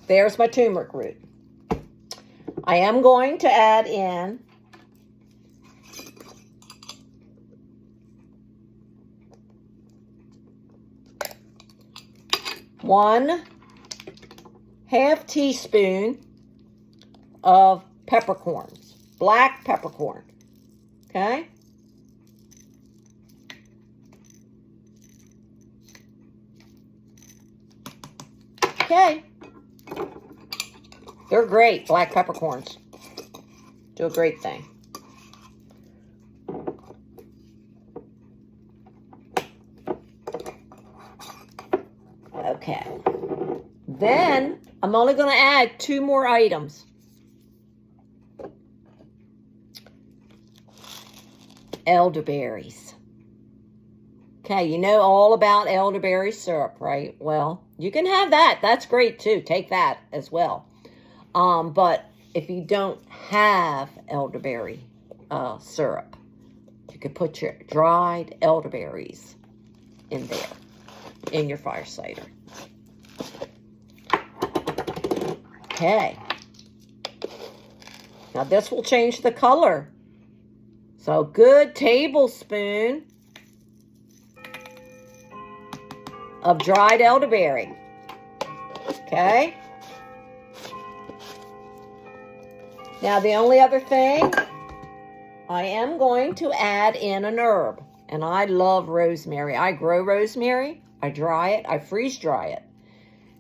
There's my turmeric root. I am going to add in 1/2 teaspoon of peppercorns, black peppercorn. Okay? Okay. They're great, black peppercorns. Do a great thing. Okay. Then I'm only going to add 2 more items. Elderberries. Okay, you know all about elderberry syrup, right? Well, you can have that. That's great too. Take that as well. But if you don't have elderberry syrup, you could put your dried elderberries in there, in your fire cider. Okay. Now this will change the color. So good tablespoon of dried elderberry. Okay. Now the only other thing, I am going to add in an herb. And I love rosemary. I grow rosemary. I dry it. I freeze dry it.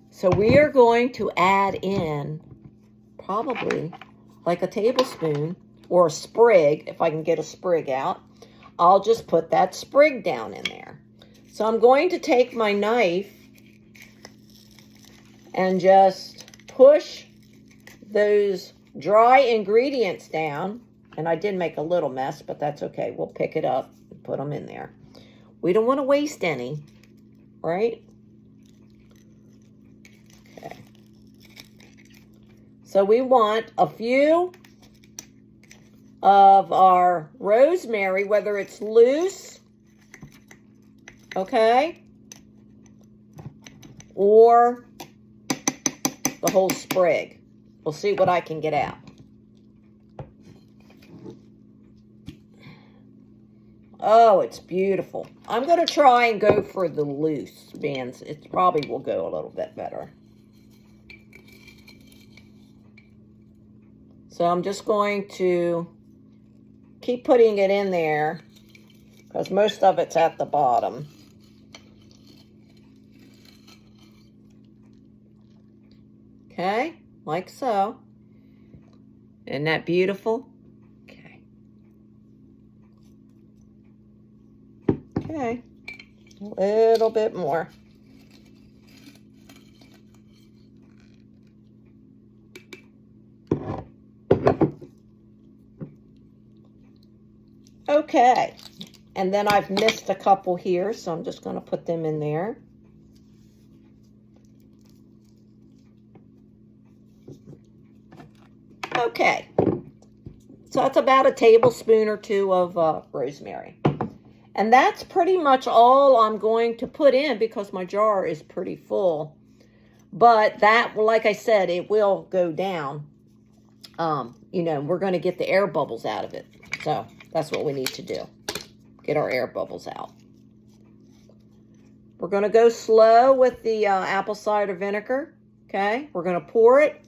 So we are going to add in probably like a tablespoon or a sprig. If I can get a sprig out, I'll just put that sprig down in there. So I'm going to take my knife and just push those dry ingredients down. And I did make a little mess, but that's okay. We'll pick it up and put them in there. We don't want to waste any, right? Okay. So we want a few of our rosemary, whether it's loose, okay, or the whole sprig. We'll see what I can get out. Oh, it's beautiful. I'm going to try and go for the loose bands. It probably will go a little bit better. So I'm just going to keep putting it in there because most of it's at the bottom. Okay, like so. Isn't that beautiful? Okay. Okay, a little bit more. Okay, and then I've missed a couple here, so I'm just going to put them in there. Okay, so that's about a tablespoon or 2 of rosemary. And that's pretty much all I'm going to put in because my jar is pretty full. But that, like I said, it will go down. You know, we're going to get the air bubbles out of it. So that's what we need to do. Get our air bubbles out. We're going to go slow with the apple cider vinegar. Okay, we're going to pour it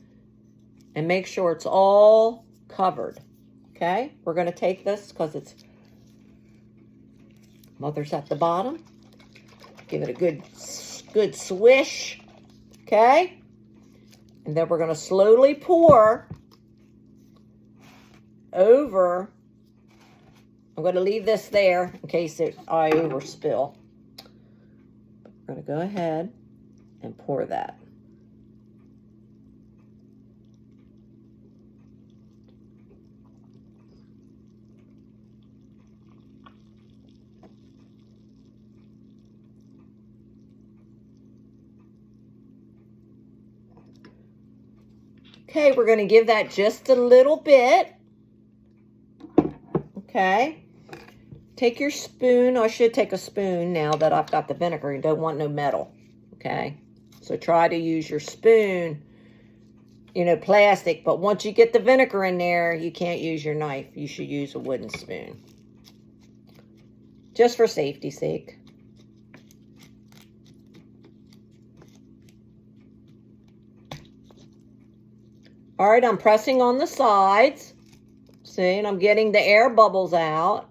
and make sure it's all covered. Okay, we're going to take this because it's mother's at the bottom. Give it a good swish. Okay, and then we're going to slowly pour over. I'm going to leave this there in case I overspill. We're going to go ahead and pour that. Okay, we're going to give that just a little bit. Okay. Take your spoon. I should take a spoon now that I've got the vinegar. You don't want no metal. Okay. So try to use your spoon, you know, plastic. But once you get the vinegar in there, you can't use your knife. You should use a wooden spoon. Just for safety's sake. All right, I'm pressing on the sides. See, and I'm getting the air bubbles out.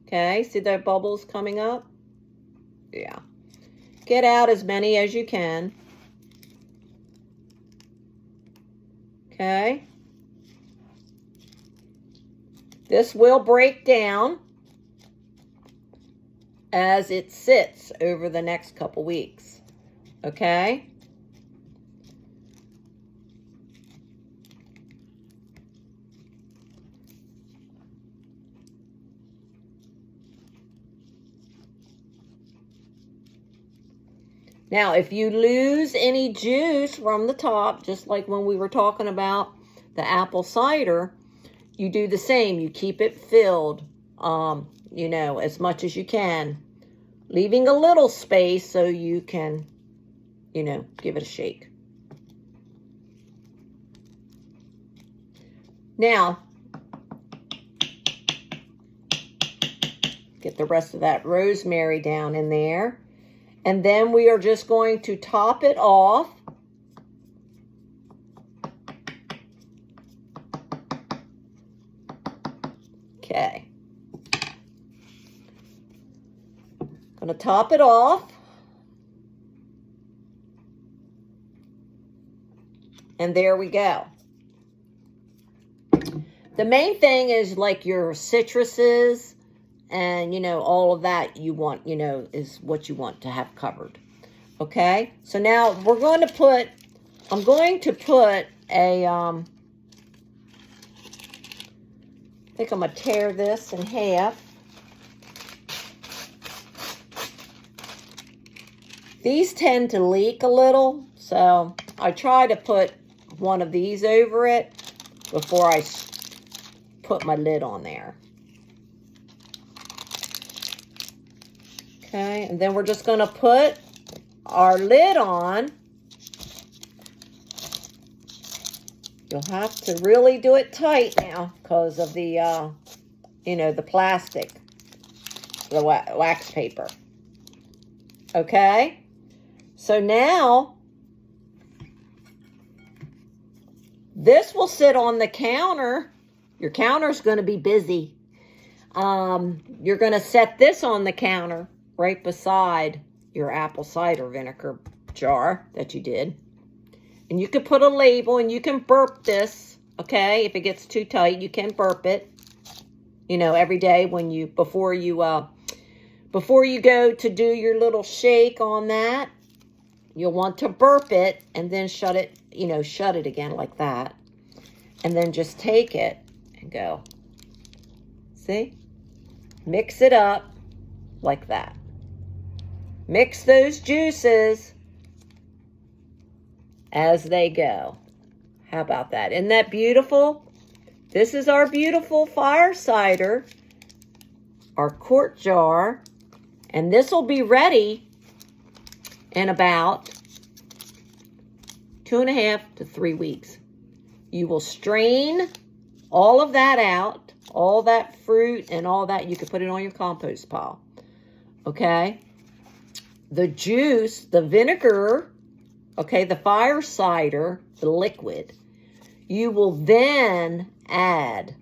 Okay, see the bubbles coming up? Yeah. Get out as many as you can. Okay. This will break down as it sits over the next couple weeks. Okay. Now, if you lose any juice from the top, just like when we were talking about the apple cider, you do the same. You keep it filled, you know, as much as you can, leaving a little space so you can, you know, give it a shake. Now, get the rest of that rosemary down in there. And then we are just going to top it off. Okay. Going to top it off. And there we go. The main thing is like your citruses and, you know, all of that you want, you know, is what you want to have covered. Okay? So now we're going to put, I'm going to put a, I think I'm going to tear this in half. These tend to leak a little, so I try to put one of these over it before I put my lid on there. Okay, and then we're just going to put our lid on. You'll have to really do it tight now because of the, you know, the plastic, the wax paper. Okay, so now this will sit on the counter. Your counter's going to be busy. You're going to set this on the counter right beside your apple cider vinegar jar that you did. And you can put a label and you can burp this, okay? If it gets too tight, you can burp it. You know, every day when you, before you go to do your little shake on that, you'll want to burp it and then shut it, you know, shut it again like that. And then just take it and go. See? Mix it up like that. Mix those juices as they go. How about that? Isn't that beautiful? This is our beautiful fire cider, our quart jar, and this will be ready in about 2.5 to 3 weeks. You will strain all of that out, all that fruit and all that. You can put it on your compost pile. Okay? The juice, the vinegar, okay, the fire cider, the liquid, you will then add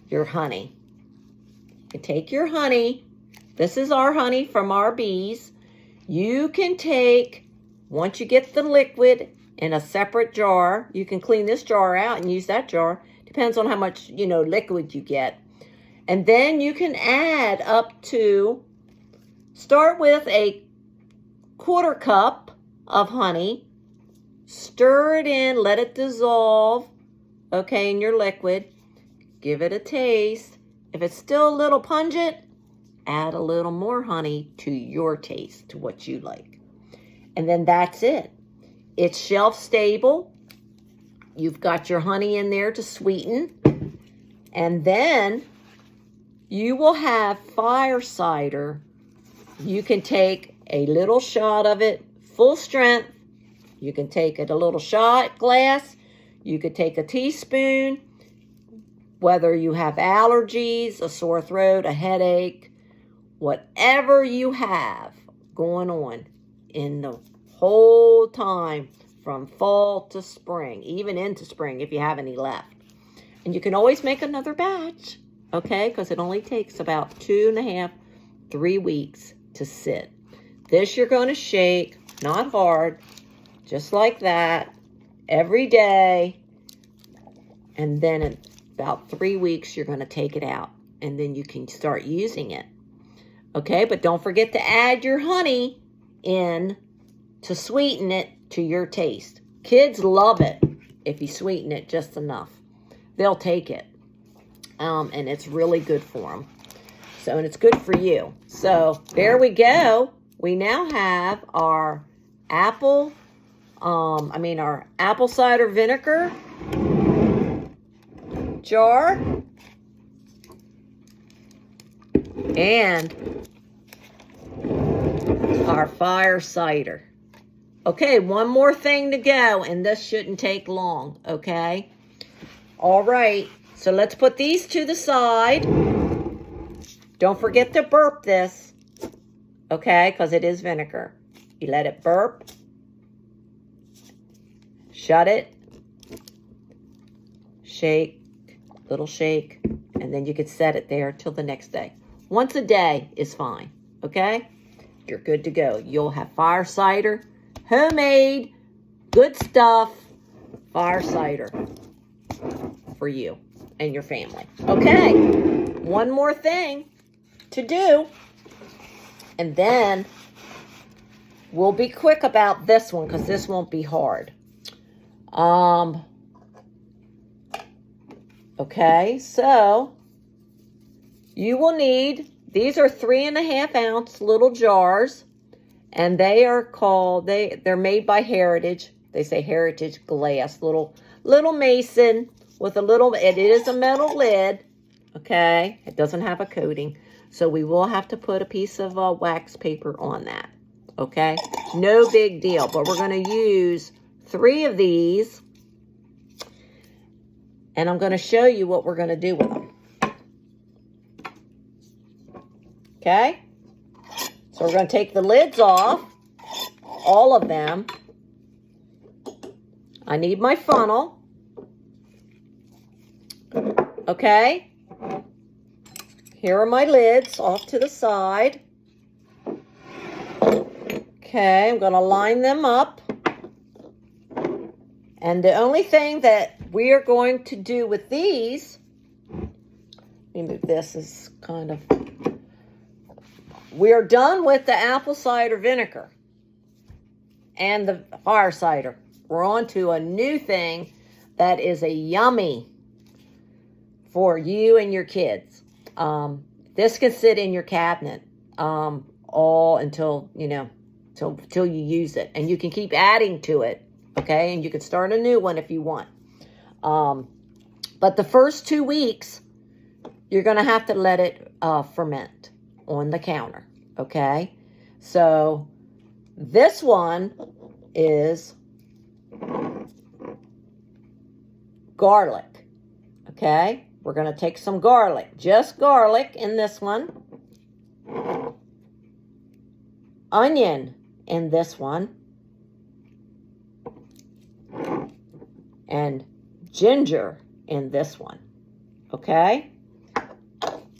your honey. You take your honey. This is our honey from our bees. You can take, once you get the liquid in a separate jar, you can clean this jar out and use that jar. Depends on how much, you know, liquid you get. And then you can add up to, start with a 1/4 cup of honey. Stir it in, let it dissolve, okay, in your liquid. Give it a taste. If it's still a little pungent, add a little more honey to your taste, to what you like. And then that's it. It's shelf stable. You've got your honey in there to sweeten. And then you will have fire cider. You can take a little shot of it, full strength. You can take it a little shot glass. You could take a teaspoon. Whether you have allergies, a sore throat, a headache, whatever you have going on in the whole time from fall to spring, even into spring if you have any left. And you can always make another batch, okay? Because it only takes about 2.5, 3 weeks to sit. This you're going to shake, not hard, just like that, every day. And then in about 3 weeks, you're going to take it out. And then you can start using it. Okay, but don't forget to add your honey in to sweeten it to your taste. Kids love it if you sweeten it just enough. They'll take it. And it's really good for them. So, and it's good for you. So, there we go. We now have our our apple cider vinegar jar. And our fire cider. Okay, one more thing to go, and this shouldn't take long, okay? All right, so let's put these to the side. Don't forget to burp this, okay, because it is vinegar. You let it burp. Shut it. Shake, little shake, and then you can set it there till the next day. Once a day is fine, okay? You're good to go. You'll have fire cider, homemade, good stuff, fire cider for you and your family. Okay, one more thing to do, and then we'll be quick about this one because this won't be hard. Okay, so you will need, these are 3.5 ounce little jars, and they are called, they're made by Heritage. They say Heritage glass, little mason with a little, it is a metal lid, okay? It doesn't have a coating, so we will have to put a piece of wax paper on that, okay? No big deal, but we're going to use 3 of these, and I'm going to show you what we're going to do with them. Okay? So we're going to take the lids off, all of them. I need my funnel. Okay? Here are my lids off to the side. Okay, I'm going to line them up. And the only thing that we are going to do with these, let me move this, is kind of, we are done with the apple cider vinegar and the fire cider. We're on to a new thing that is a yummy for you and your kids. This can sit in your cabinet all until, till you use it. And you can keep adding to it, okay? And you can start a new one if you want. But the first 2 weeks, you're going to have to let it ferment on the counter, okay? So this one is garlic, okay? We're going to take some garlic, just garlic in this one, onion in this one, and ginger in this one, okay?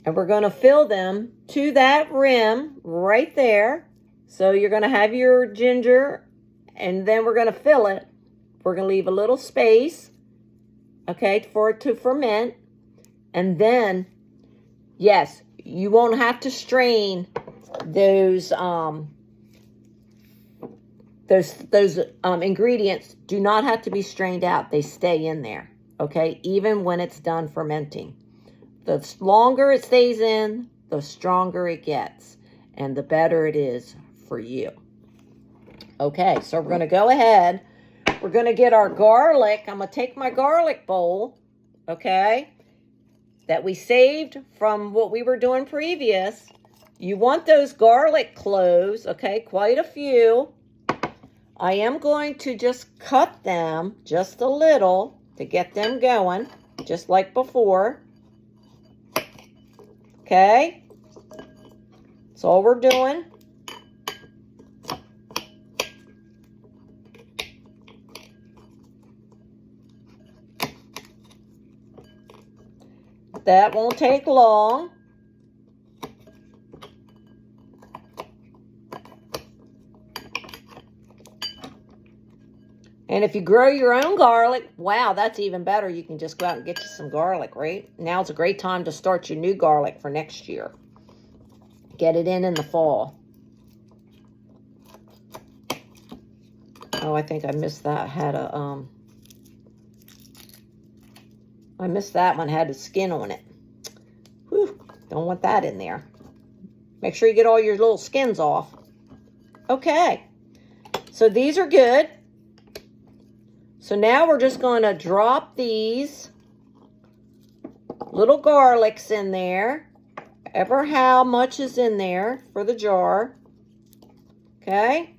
And we're going to fill them to that rim right there. So you're going to have your ginger, and then we're going to fill it. We're going to leave a little space, okay, for it to ferment. And then, yes, you won't have to strain those ingredients. Do not have to be strained out. They stay in there, okay, even when it's done fermenting. The longer it stays in, the stronger it gets, and the better it is for you. Okay, so we're going to go ahead. We're going to get our garlic. I'm going to take my garlic bowl, okay, that we saved from what we were doing previous. You want those garlic cloves, okay, quite a few. I am going to just cut them just a little to get them going, just like before. Okay, that's all we're doing. that won't take long. And if you grow your own garlic, wow, that's even better. You can just go out and get you some garlic, right? Now's a great time to start your new garlic for next year. Get it in the fall. Oh, I think I missed that. I missed that one. Had a skin on it. Whew, don't want that in there. Make sure you get all your little skins off. Okay. So these are good. So now we're just going to drop these little garlics in there. Ever how much is in there for the jar. Okay.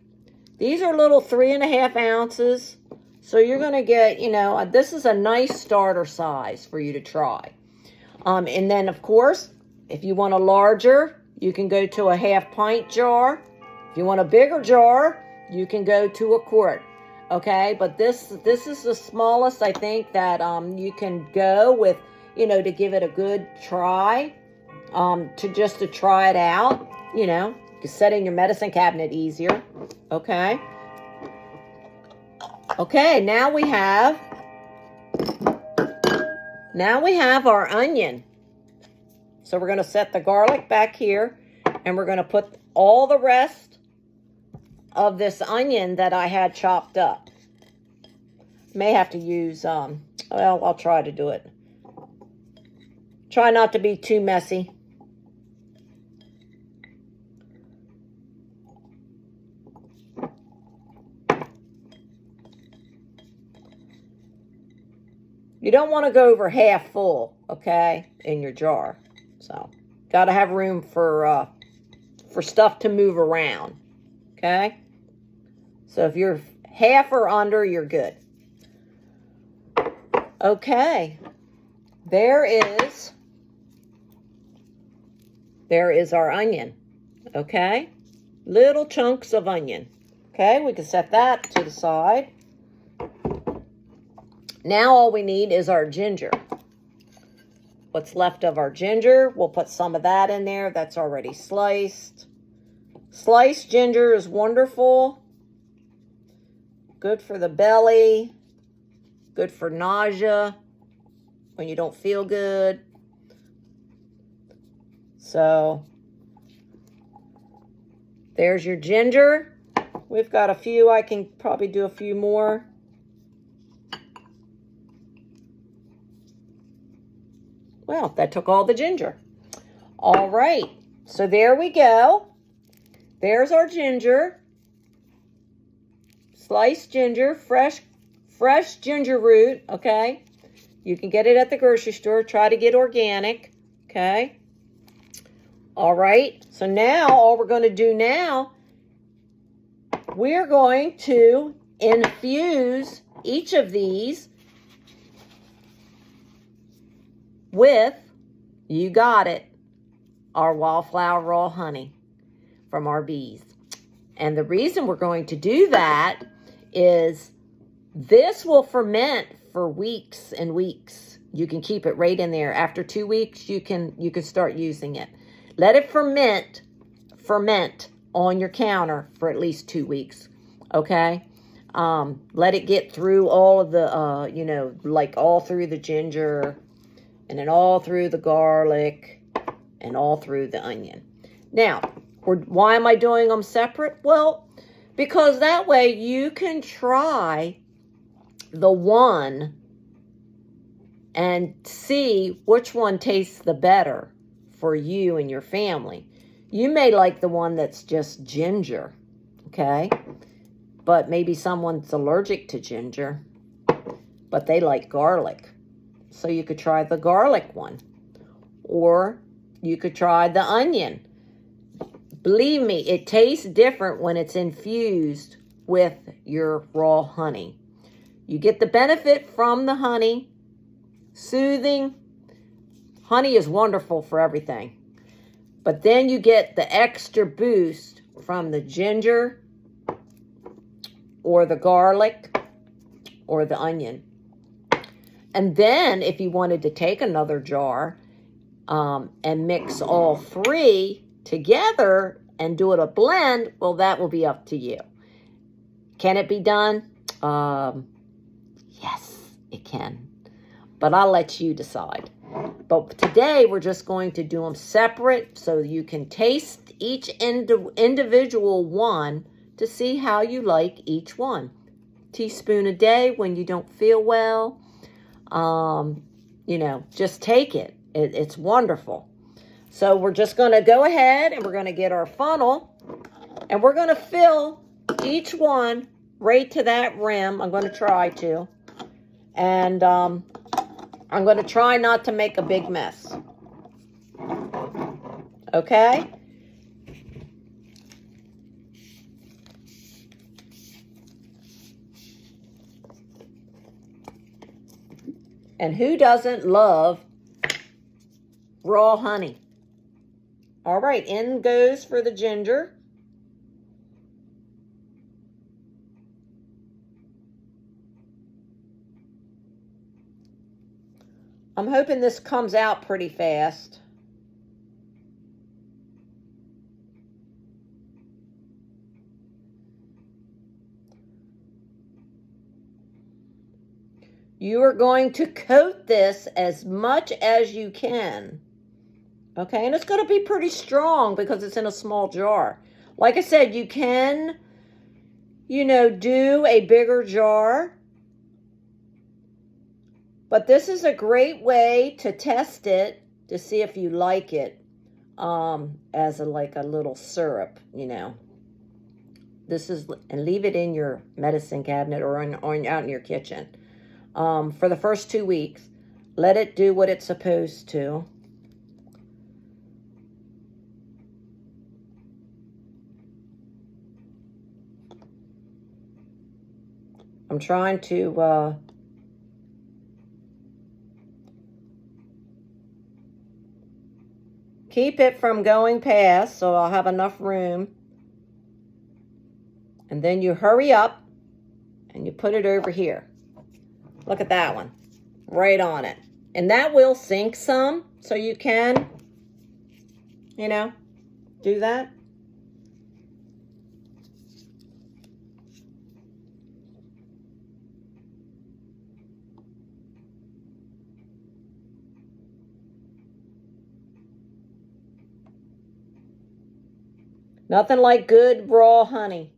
These are little 3.5 ounces. So you're going to get, you know, this is a nice starter size for you to try. And then, of course, if you want a larger, you can go to a 1/2 pint jar. If you want a bigger jar, you can go to 1 quart. Okay, but this is the smallest I think that you can go with, you know, to give it a good try. To try it out, you know, you can set in your medicine cabinet easier. Okay. Okay, now we have our onion. So we're going to set the garlic back here, and we're going to put all the rest of this onion that I had chopped up. May have to use, well, I'll try to do it. Try not to be too messy. You don't want to go over half full, okay, in your jar. So, got to have room for stuff to move around, okay? So, if you're half or under, you're good. Okay. There is our onion, okay? Little chunks of onion, okay? We can set that to the side. Now all we need is our ginger. What's left of our ginger, we'll put some of that in there. That's already sliced. Sliced ginger is wonderful. Good for the belly. Good for nausea when you don't feel good. So, there's your ginger. We've got a few. I can probably do a few more. Well, that took all the ginger. All right. So there we go. There's our ginger. Sliced ginger, fresh ginger root, okay? You can get it at the grocery store. Try to get organic, okay? All right. So now, all we're going to do now, we're going to infuse each of these with, you got it, our wildflower raw honey from our bees. And the reason we're going to do that is this will ferment for weeks and weeks. You can keep it right in there. After 2 weeks, you can start using it. Let it ferment on your counter for at least 2 weeks, okay? Let it get through all of the, you know, like all through the ginger, and then all through the garlic, and all through the onion. Now, why am I doing them separate? Well, because that way you can try the one and see which one tastes the better for you and your family. You may like the one that's just ginger, okay? But maybe someone's allergic to ginger, but they like garlic. So you could try the garlic one, or you could try the onion. Believe me, it tastes different when it's infused with your raw honey. You get the benefit from the honey, soothing. Honey is wonderful for everything. But then you get the extra boost from the ginger, or the garlic, or the onion. And then, if you wanted to take another jar and mix all three together and do it a blend, well, that will be up to you. Can it be done? Yes, it can. But I'll let you decide. But today, we're just going to do them separate so you can taste each individual one to see how you like each one. Teaspoon a day when you don't feel well. You know, just take it. It's wonderful. So we're just going to go ahead and we're going to get our funnel. And we're going to fill each one right to that rim. I'm going to try to. And I'm going to try not to make a big mess. Okay? And who doesn't love raw honey? All right, in goes for the ginger. I'm hoping this comes out pretty fast. You are going to coat this as much as you can. Okay, and it's going to be pretty strong because it's in a small jar. Like I said, you can, you know, do a bigger jar. But this is a great way to test it to see if you like it as like a little syrup, you know. This is, and leave it in your medicine cabinet or out in your kitchen. For the first 2 weeks, let it do what it's supposed to. I'm trying to keep it from going past so I'll have enough room. And then you hurry up and you put it over here. Look at that one, right on it. And that will sink some, so you can, you know, do that. Nothing like good raw honey.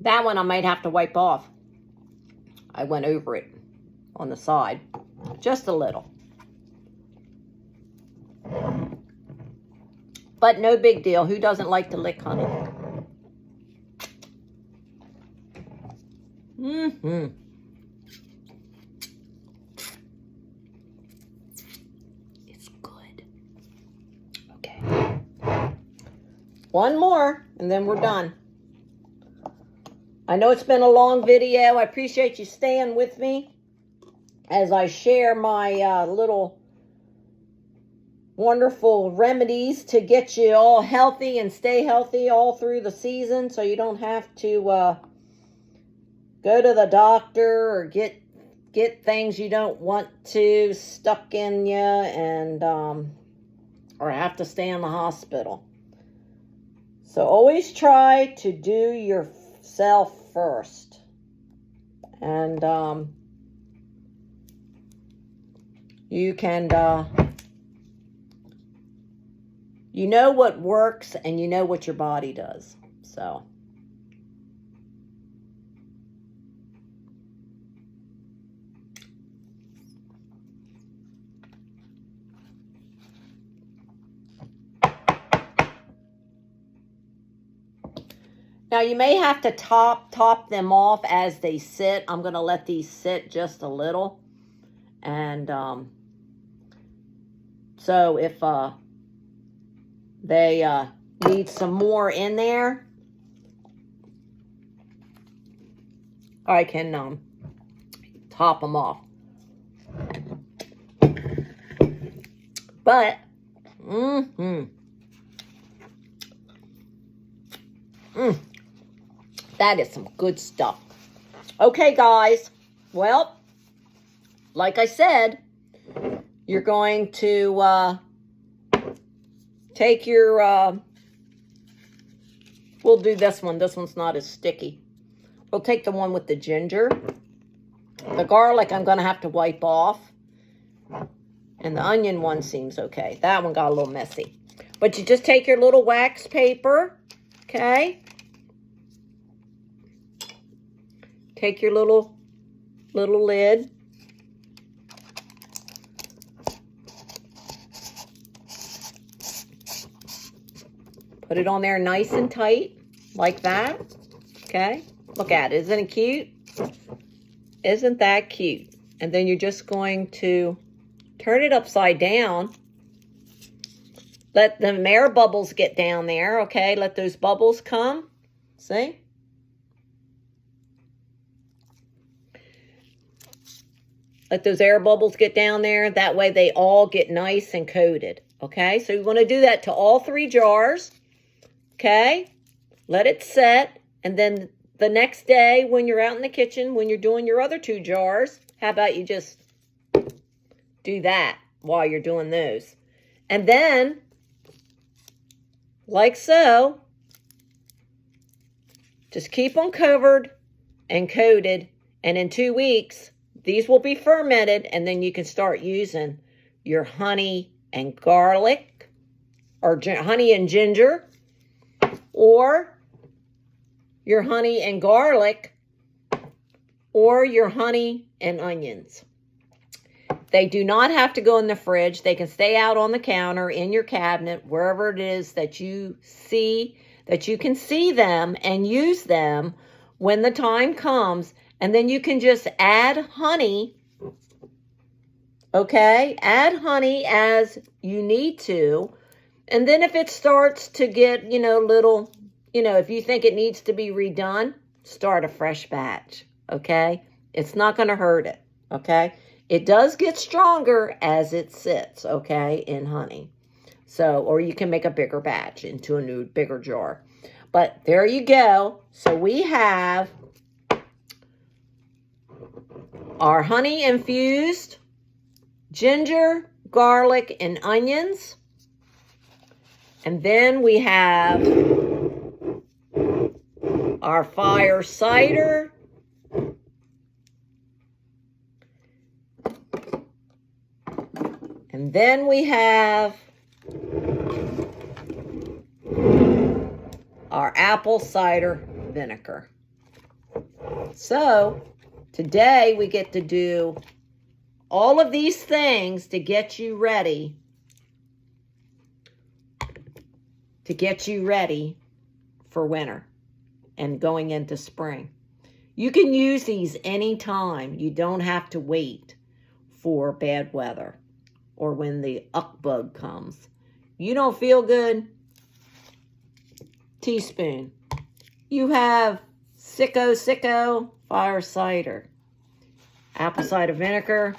That one I might have to wipe off. I went over it on the side, just a little. But no big deal. Who doesn't like to lick honey? Mm-hmm. It's good. Okay. One more, and then we're done. I know it's been a long video. I appreciate you staying with me as I share my little wonderful remedies to get you all healthy and stay healthy all through the season, so you don't have to go to the doctor or get things you don't want to stuck in you, and or have to stay in the hospital. So always try to do yourself first, and you can you know what works, and you know what your body does. So Now you may have to top them off as they sit. I'm going to let these sit just a little. And so if they need some more in there, I can top them off. But, that is some good stuff. Okay, guys. Well, like I said, you're going to take your, we'll do this one. This one's not as sticky. We'll take the one with the ginger. The garlic I'm going to have to wipe off. And the onion one seems okay. That one got a little messy. But you just take your little wax paper, okay? Take your little lid. Put it on there nice and tight, like that, okay? Look at it. Isn't it cute? Isn't that cute? And then you're just going to turn it upside down. Let the air bubbles get down there, okay? Let those bubbles come. See? Let those air bubbles get down there. That way they all get nice and coated, okay? So you want to do that to all 3 jars, okay? Let it set. And then the next day when you're out in the kitchen, when you're doing your other 2 jars, how about you just do that while you're doing those. And then, like so, just keep them covered and coated. And in 2 weeks, these will be fermented. And then you can start using your honey and garlic, or honey and ginger, or your honey and garlic, or your honey and onions. They do not have to go in the fridge. They can stay out on the counter, in your cabinet, wherever it is that you see, that you can see them and use them when the time comes. And then you can just add honey, okay? Add honey as you need to. And then if it starts to get, little, if you think it needs to be redone, start a fresh batch, okay? It's not going to hurt it, okay? It does get stronger as it sits, okay, in honey. So, or you can make a bigger batch into a new, bigger jar. But there you go. So we have our honey infused ginger, garlic, and onions. And then we have our fire cider. And then we have our apple cider vinegar. So today we get to do all of these things to get you ready. For winter and going into spring. You can use these anytime. You don't have to wait for bad weather or when the uck bug comes. You don't feel good? Teaspoon. You have Sicko fire cider. Apple cider vinegar.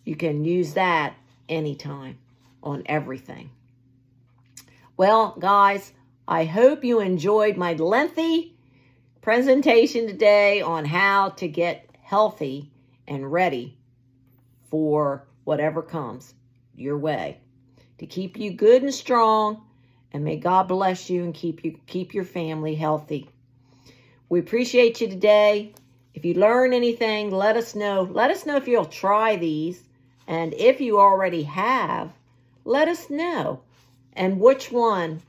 You can use that anytime on everything. Well, guys, I hope you enjoyed my lengthy presentation today on how to get healthy and ready for whatever comes your way, to keep you good and strong, and may God bless you and keep your family healthy. We appreciate you today. If you learn anything, let us know. Let us know if you'll try these, and if you already have, let us know. And which one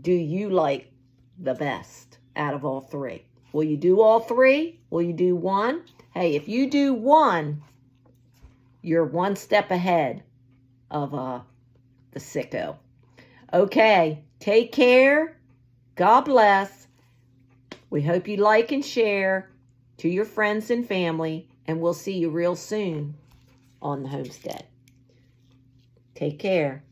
do you like the best out of all 3? Will you do all 3? Will you do one? Hey, if you do one, you're one step ahead of the sicko. Okay, take care. God bless. We hope you like and share to your friends and family, and we'll see you real soon on the homestead. Take care.